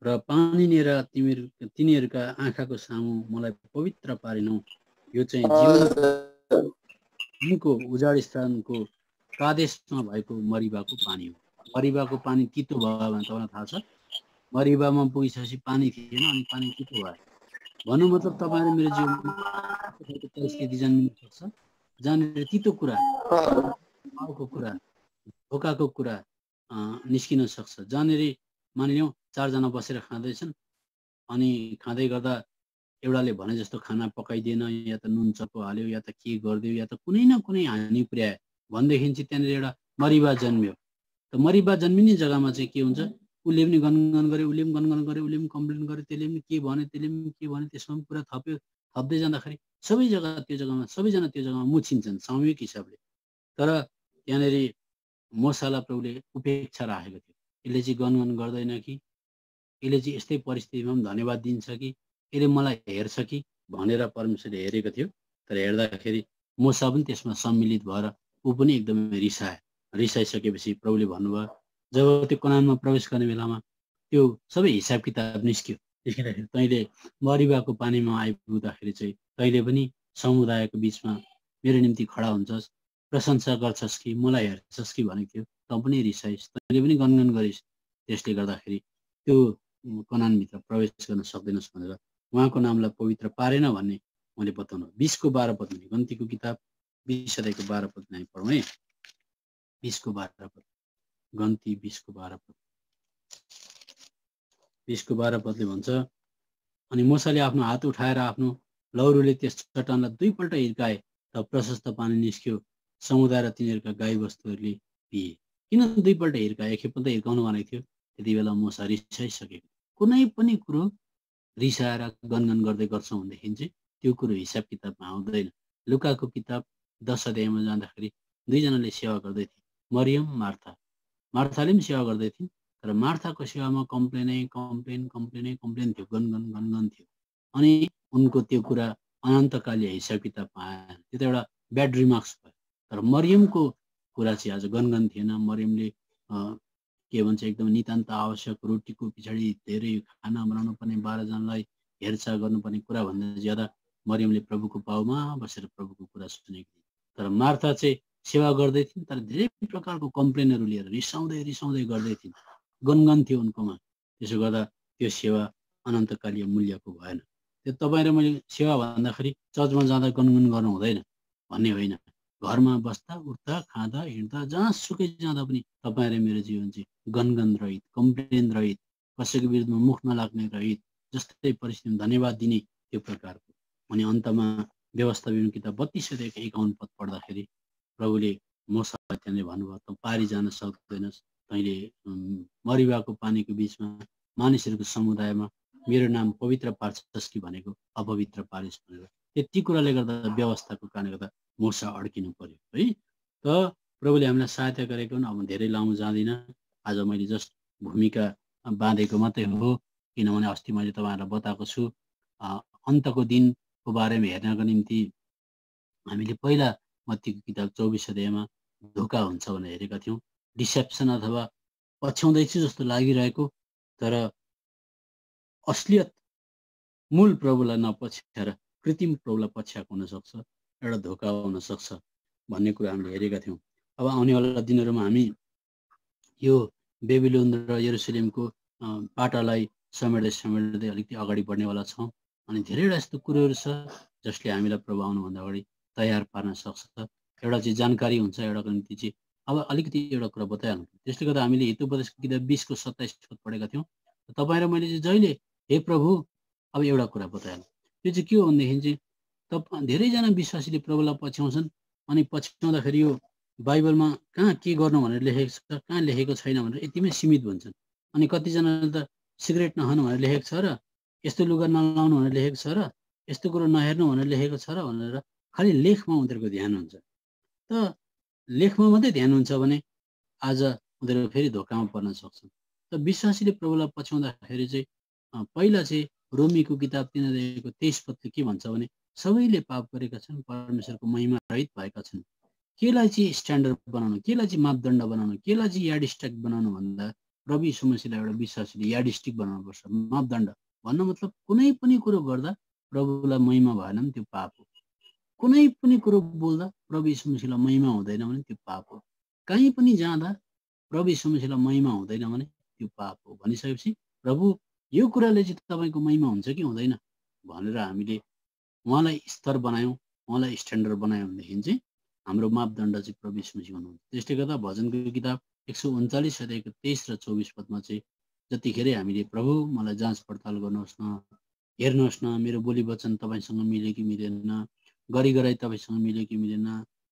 र पानी लिएर तिनीहरूका आँखाको सामु मलाई पवित्र पारेनौ। यो चाहिँ जिनको उजाड स्थानको कादेशमा भएको मरिबाको पानी हो। मरिबाको पानी तितो भयो भने तपाईँलाई थाहा छ, मरिबामा पुगिसकेपछि पानी थिएन अनि पानी तितो भयो। भन्नु मतलब तपाईँ मेरो जीवनमा परिस्थिति जन्मिन सक्छ जहाँनिर तितो कुरा, भावको कुरा, धोकाको कुरा निस्किन सक्छ। जहाँनिर मानिलिउँ 4 जना बसेर खाँदैछन् अनि खाँदै गर्दा एउटाले भने जस्तो खाना पकाइदिएन, या त नुन चर्को हाल्यो, या त के गरिदियो, या त कुनै न कुनै हानि पुर्यायो भनेदेखि चाहिँ त्यहाँनिर एउटा मरिबा जन्मियो। त मरिबा जन्मिने जग्गामा चाहिँ के हुन्छ, उसले पनि गनगन गरे, उसले पनि गनगन गरे, उसले पनि कम्प्लेन गरे, त्यसले पनि के भने, त्यसले पनि के भने, त्यसमा पनि कुरा थप्यो। थप्दै जाँदाखेरि सबै जग्गा त्यो जग्गामा सबैजना त्यो जग्गामा मुछिन्छन् सामूहिक हिसाबले। तर त्यहाँनिर मोसालाई प्रभुले उपेक्षा राखेको थियो। यसले चाहिँ गनगन गर्दैन कि, यसले चाहिँ यस्तै परिस्थितिमा पनि धन्यवाद दिन्छ कि, यसले मलाई हेर्छ कि भनेर परमेश्वरले हेरेको थियो। तर हेर्दाखेरि मोसा पनि त्यसमा सम्मिलित भएर ऊ पनि एकदमै रिसायो। रिसाइसकेपछि प्रभुले भन्नुभयो, जब त्यो कनानमा प्रवेश गर्ने बेलामा त्यो सबै हिसाब किताब निस्क्यो। निस्किँदाखेरि तैँले मरिबाको पानीमा आइपुग्दाखेरि चाहिँ तैँले पनि समुदायको बिचमा मेरो निम्ति खडा हुन्छस्, प्रशंसा गर्छस् कि मलाई हेर्छस् कि भनेको थियो। तँ पनि रिसाइस्, तैँले पनि गनगन गरिस्। त्यसले गर्दाखेरि त्यो कनानभित्र प्रवेश गर्न सक्दैनस् भनेर उहाँको नामलाई पवित्र पारेन भन्ने मैले बताउनु। 20 को 12 पदमा, गन्तीको किताब 20 अध्यायको 12 पदमा हामी पढौँ है। 20 को 12 पद, गन्ती 20 को 12 पद। 20 को 12 पदले भन्छ, अनि मोसाले आफ्नो हात उठाएर आफ्नो लौरोले त्यस चट्टानलाई 2 पल्ट हिर्काए, त प्रशस्त पानी निस्क्यो। समुदाय र तिनीहरूका गाईबस्तुहरूले पिए। किन 2 पल्ट हिर्काए? एकखेप त हिर्काउनु भनेको थियो। त्यति बेला मोसा रिसाइसकेको। कुनै पनि कुरो रिसाएर गनगन गर्दै गर्छौँ भनेदेखि चाहिँ त्यो कुरो हिसाब किताबमा आउँदैन। लुकाको किताब 10 अध्यायमा जाँदाखेरि 2 जनाले सेवा गर्दै थिए, मरियम, मार्था। मार्थाले पनि सेवा गर्दै थिइन्, तर मार्थाको सेवामा कम्प्लेन थियो, गनगन थियो। अनि उनको त्यो कुरा अनन्तकालीय हिसाब किताबमा आएन। त्यो त एउटा ब्याड रिमार्क्स भयो। तर मरियमको कुरा चाहिँ आज गनगन थिएन। मरियमले के भन्छ, एकदम नितान्त आवश्यक रोटीको पछाडि धेरै खाना बनाउनु पर्ने, 12 जनालाई हेरचाह गर्नुपर्ने कुरा भन्दा ज्यादा मरियमले प्रभुको पाउमा बसेर प्रभुको कुरा सुनेको थिए। तर मार्था चाहिँ सेवा गर्दै थिइन्, तर धेरै प्रकारको कम्प्लेनहरू लिएर रिसाउँदै गर्दै थिइन्। गनगन थियो उनकोमा। त्यसो गर्दा त्यो सेवा अनन्तकालीय मूल्यको भएन। त्यो तपाईँ र मैले सेवा भन्दाखेरि चर्चमा जाँदा गनगन गर्नु हुँदैन भन्ने होइन। घरमा बस्दा, उठ्दा, खाँदा, हिँड्दा, जहाँसुकै जाँदा पनि तपाईँ र मेरो जीवन चाहिँ गनगन रहित, कम्प्लेन रहित, कसैको विरुद्धमा मुख नलाग्ने रहित, जस्तै परिस्थितिमा धन्यवाद दिने त्यो प्रकारको। अनि अन्तमा व्यवस्थापन किताब 32 अध्यायको 51 पद पढ्दाखेरि प्रभुले मोसालाई त्यहाँले भन्नुभयो त पारी जान सक्दैनस्, तैँले मरिवाको पानीको बिचमा मानिसहरूको समुदायमा मेरो नाम पवित्र पार्छस् कि भनेको अपवित्र पारिस् भनेर त्यति कुराले गर्दा व्यवस्थाको कारणले गर्दा मोसा अड्किनु पर्यो है। त प्रभुले हामीलाई सहायता गरेको हुन्। अब धेरै लामो जाँदिनँ, आज मैले जस्ट भूमिका बाँधेको मात्रै हो, किनभने अस्ति मैले तपाईँहरूलाई बताएको छु अन्तको दिनको बारेमा हेर्नको निम्ति हामीले पहिला मत्तीको किताब 24 अध्यायमा धोका हुन्छ भनेर हेरेका थियौँ। डिसेप्सन अथवा पछ्याउँदैछु जस्तो लागिरहेको तर असलियत मूल प्रभुलाई नपछ्याएर कृत्रिम प्रभुलाई पछ्याएको हुनसक्छ, एउटा धोका हुनसक्छ भन्ने कुरा हामीले हेरेका थियौँ। अब आउनेवाला दिनहरूमा हामी यो बेबिलोन र यरुसलेमको बाटालाई समेट्दै अलिकति अगाडि बढ्नेवाला छौँ। अनि धेरैवटा यस्तो कुरोहरू छ जसले हामीलाई प्रभु आउनुभन्दा अगाडि तयार पार्न सक्छ। एउटा चाहिँ जानकारी हुन्छ, एउटाको निम्ति चाहिँ अब अलिकति एउटा कुरा बताइहाल्नु। त्यसले गर्दा हामीले हितोपदेशको किताब 20को 27 पद पढेका थियौँ। तपाईँ र मैले चाहिँ जहिले हे प्रभु, अब एउटा कुरा बताइहाल्नु, त्यो चाहिँ के हो भनेदेखि चाहिँ धेरैजना विश्वासीले प्रभुलाई पछ्याउँछन्। अनि पछ्याउँदाखेरि यो बाइबलमा कहाँ के गर्नु भनेर लेखेको छ, कहाँ लेखेको छैन भनेर यतिमै सीमित हुन्छन्। अनि कतिजनाले त सिगरेट नखानु भनेर लेखेको छ र, यस्तो लुगा नलाउनु भनेर लेखेको छ र, यस्तो कुरो नहेर्नु भनेर लेखेको छ र भनेर खालि लेखमा उनीहरूको ध्यान हुन्छ। त लेखमा मात्रै ध्यान हुन्छ भने आज उनीहरू फेरि धोकामा पर्न सक्छन्। त विश्वासीले प्रभुलाई पछ्याउँदाखेरि चाहिँ पहिला चाहिँ रोमीको किताब 3 अध्यायको 23 पदले के भन्छ भने सबैले पाप गरेका छन्, परमेश्वरको महिमा रहित भएका छन्। केलाई चाहिँ स्ट्यान्डर्ड बनाउनु, केलाई चाहिँ मापदण्ड बनाउनु, केलाई चाहिँ यार्डस्टिक बनाउनु भन्दा प्रभु यीशु मसीहलाई एउटा विश्वासीले यार्डस्टिक बनाउनुपर्छ, मापदण्ड। भन्न मतलब कुनै पनि कुरो गर्दा प्रभुलाई महिमा भएन भने त्यो पाप हो। कुनै पनि कुरो बोल्दा प्रभु यीशु मसीहलाई महिमा हुँदैन भने त्यो पाप हो। कहीँ पनि जाँदा प्रभु यीशु मसीहलाई महिमा हुँदैन भने त्यो पाप हो। भनिसकेपछि प्रभु यो कुराले चाहिँ तपाईँको महिमा हुन्छ कि हुँदैन भनेर हामीले उहाँलाई स्तर बनायौँ, उहाँलाई स्ट्यान्डर्ड बनायौँ भनेदेखि चाहिँ हाम्रो मापदण्ड चाहिँ प्रभु यीशु मसीह हुनुहुन्छ। त्यसले गर्दा भजनको किताब 139 अध्यायको 23 र 24 पदमा चाहिँ जतिखेर हामीले प्रभु मलाई जाँच पडताल गर्नुहोस् न, हेर्नुहोस् न, मेरो बोली वचन तपाईँसँग मिल्यो कि मिलेन, गरी तपाईँसँग मिल्यो कि मिलेन,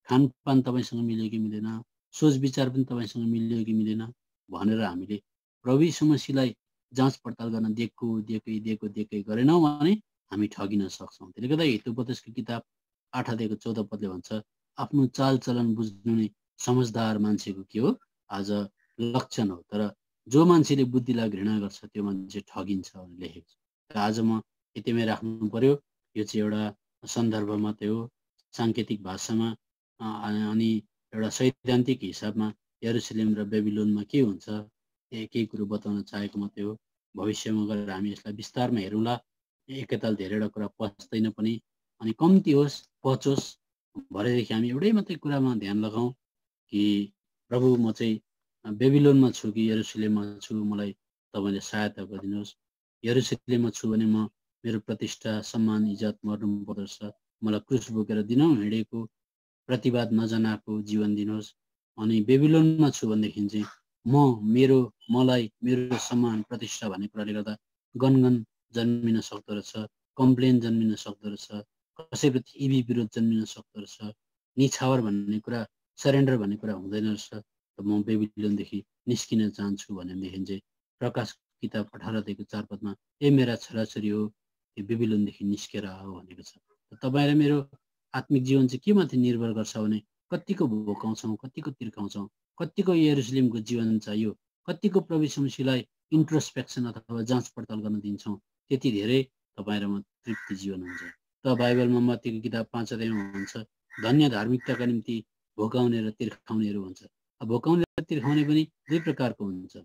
खानपान तपाईँसँग मिल्यो कि मिलेन, सोच विचार पनि तपाईँसँग मिल्यो कि मिलेन भनेर हामीले प्रभु यीशु मसीहलाई जाँच पडताल गर्न दिएकै गरेनौँ भने हामी ठगिन सक्छौँ। त्यसले गर्दा हितोपदेशको किताब 8 अध्यायको 14 पदले भन्छ आफ्नो चालचलन बुझ्नु नै समझदार मान्छेको के हो आज लक्षण हो, तर जो मान्छेले बुद्धिलाई घृणा गर्छ त्यो मान्छे ठगिन्छ भनेर लेखेको छ। र आज म यतिमै राख्नु पर्यो। यो चाहिँ एउटा सन्दर्भ मात्रै हो, साङ्केतिक भाषामा अनि एउटा सैद्धान्तिक हिसाबमा यरुसलेम र बेबिलोनमा के हुन्छ केही कुरो बताउन चाहेको मात्रै हो। भविष्यमा गएर हामी यसलाई विस्तारमा हेरौँला। एकैताल धेरैवटा कुरा पच्दैन पनि, अनि कम्ती होस् पचोस् भरेदेखि हामी एउटै मात्रै कुरामा ध्यान लगाउँ कि प्रभु म चाहिँ बेबिलोनमा छु कि यरुसलेममा छु, मलाई तपाईँले सहायता गरिदिनुहोस्। यरुसलेममा छु भने म मेरो प्रतिष्ठा सम्मान इज्जत मर्नु पर्दछ, मलाई क्रुस बोकेर दिनौँ हिँडेको प्रतिवाद नजनाएको जीवन दिनुहोस्। अनि बेबिलोनमा छु भनेदेखि चाहिँ मलाई मेरो सम्मान प्रतिष्ठा भन्ने कुराले गर्दा गनगन जन्मिन सक्दो रहेछ, कम्प्लेन जन्मिन सक्दो रहेछ, कसैप्रति इबी विरोध जन्मिन सक्दो रहेछ, निछावर भन्ने कुरा, सरेन्डर भन्ने कुरा हुँदैन रहेछ। त म बेबिलोनदेखि निस्किन चाहन्छु भनेदेखि चाहिँ प्रकाश किताब 18 अध्यायको 4 पदमा ए मेरा छोराछोरी हो यो बेबिलोनदेखि निस्केर आऊ भनेको छ। तपाईँ र मेरो आत्मिक जीवन चाहिँ के माथि निर्भर गर्छ भने कतिको भोकाउँछौँ, कतिको तिर्काउँछौँ, कतिको यरुसलेमको जीवन चाहियो, कतिको प्रभु यीशु मसीहलाई इन्ट्रोस्पेक्सन अथवा जाँच पडताल गर्न दिन्छौँ, त्यति धेरै तपाईँ र म तृप्ति जीवन हुन्छ। त बाइबलमा मत्तीको किताब 5 अध्यायमा भन्छ धन्य धार्मिकताका निम्ति भोकाउने र तिर्खाउनेहरू हुन्छ। अब भोकाउने र तिर्खाउने पनि दुई प्रकारको हुन्छ।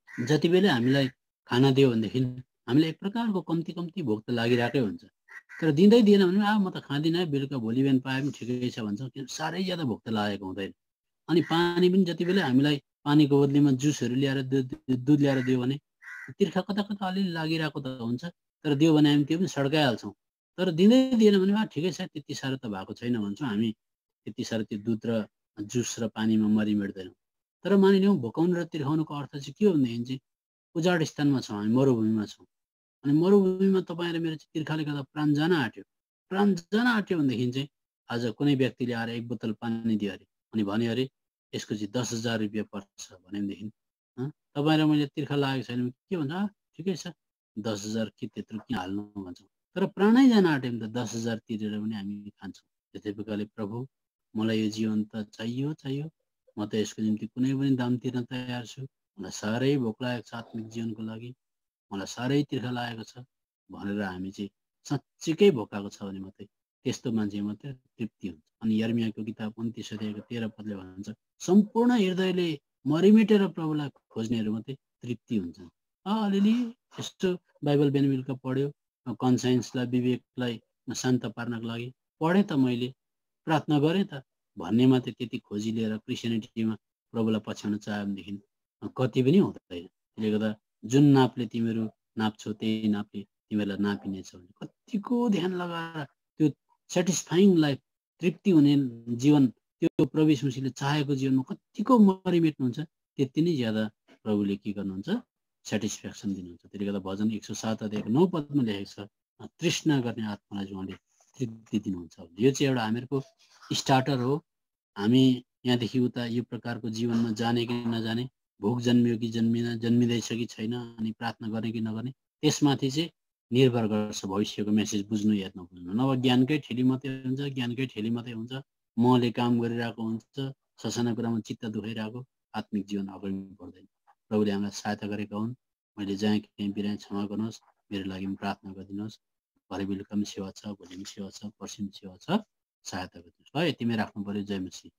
जति बेला हामीलाई खाना दियो भनेदेखि हामीलाई एक प्रकारको कम्ती भोक त लागिरहेकै हुन्छ, तर दिँदै दिएन भने म त खाँदिनँ, बेलुका भोलि बिहान पाए पनि ठिकै छ भन्छौँ, किन साह्रै ज्यादा भोक त लागेको हुँदैन। अनि पानी पनि जति बेला हामीलाई पानीको बदलीमा जुसहरू ल्याएर दुध ल्याएर दियो भने तिर्खा कता अलिअलि लागिरहेको त हुन्छ, तर दियो भने हामी त्यो पनि सड्काइहाल्छौँ। तर दिँदै दिएन भने ठिकै छ, त्यति साह्रो त भएको छैन भन्छौँ हामी, त्यति साह्रो त्यो दुध र जुस र पानीमा मरिमेट्दैनौँ। तर मानिलिउँ भोकाउनु र तिर्खाउनुको अर्थ चाहिँ के हो भनेदेखि चाहिँ उजाड स्थानमा छौँ, हामी मरुभूमिमा छौँ। अनि मरुभूमिमा तपाईँ र मेरो चाहिँ तिर्खाले गर्दा प्राण जान आँट्यो भनेदेखि चाहिँ आज कुनै व्यक्तिले आएर 1 बोतल पानी दियो अरे अनि भन्यो अरे यसको चाहिँ 10,000 रुपियाँ पर्छ भनेदेखि तपाईँ र मैले तिर्खा लागेको छैन के भन्छ ठिकै छ 10,000 के त्यत्रो किन हाल्नु भन्छौँ। तर प्राणै जान आँट्यो भने त 10,000 तिरेर पनि हामी खान्छौँ। त्यस्तै प्रकारले प्रभु मलाई यो जीवन त चाहियो चाहियो, म त यसको निम्ति कुनै पनि दाम तिर्न तयार छु, मलाई साह्रै भोक लागेको छ आत्मिक जीवनको लागि, मलाई साह्रै तिर्खा लागेको छ भनेर हामी चाहिँ साँच्चीकै भोकाएको छ भने मात्रै त्यस्तो मान्छे मात्रै तृप्ति हुन्छ। अनि यर्मियाको किताब 29 अध्यायको 13 पदले भन्छ सम्पूर्ण हृदयले मरिमेटेर प्रभुलाई खोज्नेहरू मात्रै तृप्ति हुन्छन्। अलिअलि यस्तो बाइबल बेनबिलका पढ्यो, कन्साइन्सलाई विवेकलाई शान्त पार्नको लागि पढेँ त मैले, प्रार्थना गरेँ त भन्ने मात्रै त्यति खोजी लिएर क्रिस्चियनिटीमा प्रभुलाई पछ्याउन चाह्यो भनेदेखि कति पनि हुँदैन। त्यसले गर्दा जुन नापले तिमीहरू नाप्छौ त्यही नापले तिमीहरूलाई नापिनेछ भने कतिको ध्यान लगाएर त्यो सेटिस्फाइङ लाइफ, तृप्ति हुने जीवन, त्यो प्रभु येशू मसीहले चाहेको जीवनमा कतिको मरिमेट्नुहुन्छ, त्यति नै ज्यादा प्रभुले के गर्नुहुन्छ सेटिस्फ्याक्सन दिनुहुन्छ। त्यसले गर्दा भजन 107 अध्यायको 9 पदमा लेखेको छ तृष्णा गर्ने आत्मालाई चाहिँ उहाँले तृप्ति दिनुहुन्छ। यो चाहिँ एउटा हामीहरूको स्टार्टर हो। हामी यहाँदेखि उता यो प्रकारको जीवनमा जाने कि नजाने, भोक जन्मियो कि जन्मिँदैछ कि छैन, अनि प्रार्थना गर्ने कि नगर्ने, त्यसमाथि चाहिँ निर्भर गर्छ भविष्यको मेसेज बुझ्नु या नबुझ्नु। नभए ज्ञानकै ठेली मात्रै हुन्छ, ज्ञानकै ठेली मात्रै हुन्छ, मले काम गरिरहेको हुन्छ, ससाना कुरामा चित्त दुखाइरहेको, आत्मिक जीवन अगाडि बढ्दैन। प्रभुले हामीलाई सहायता गरेका हुन्। मैले जहाँ कहीँ बिराएँ क्षमा गर्नुहोस्, मेरो लागि पनि प्रार्थना गरिदिनुहोस्। भरे बेलुका पनि सेवा छ, भोलि पनि सेवा छ, पर्सि पनि सेवा छ, सहायता गरिदिनुहोस्। ल यतिमै राख्नु पर्यो। जय मसीह।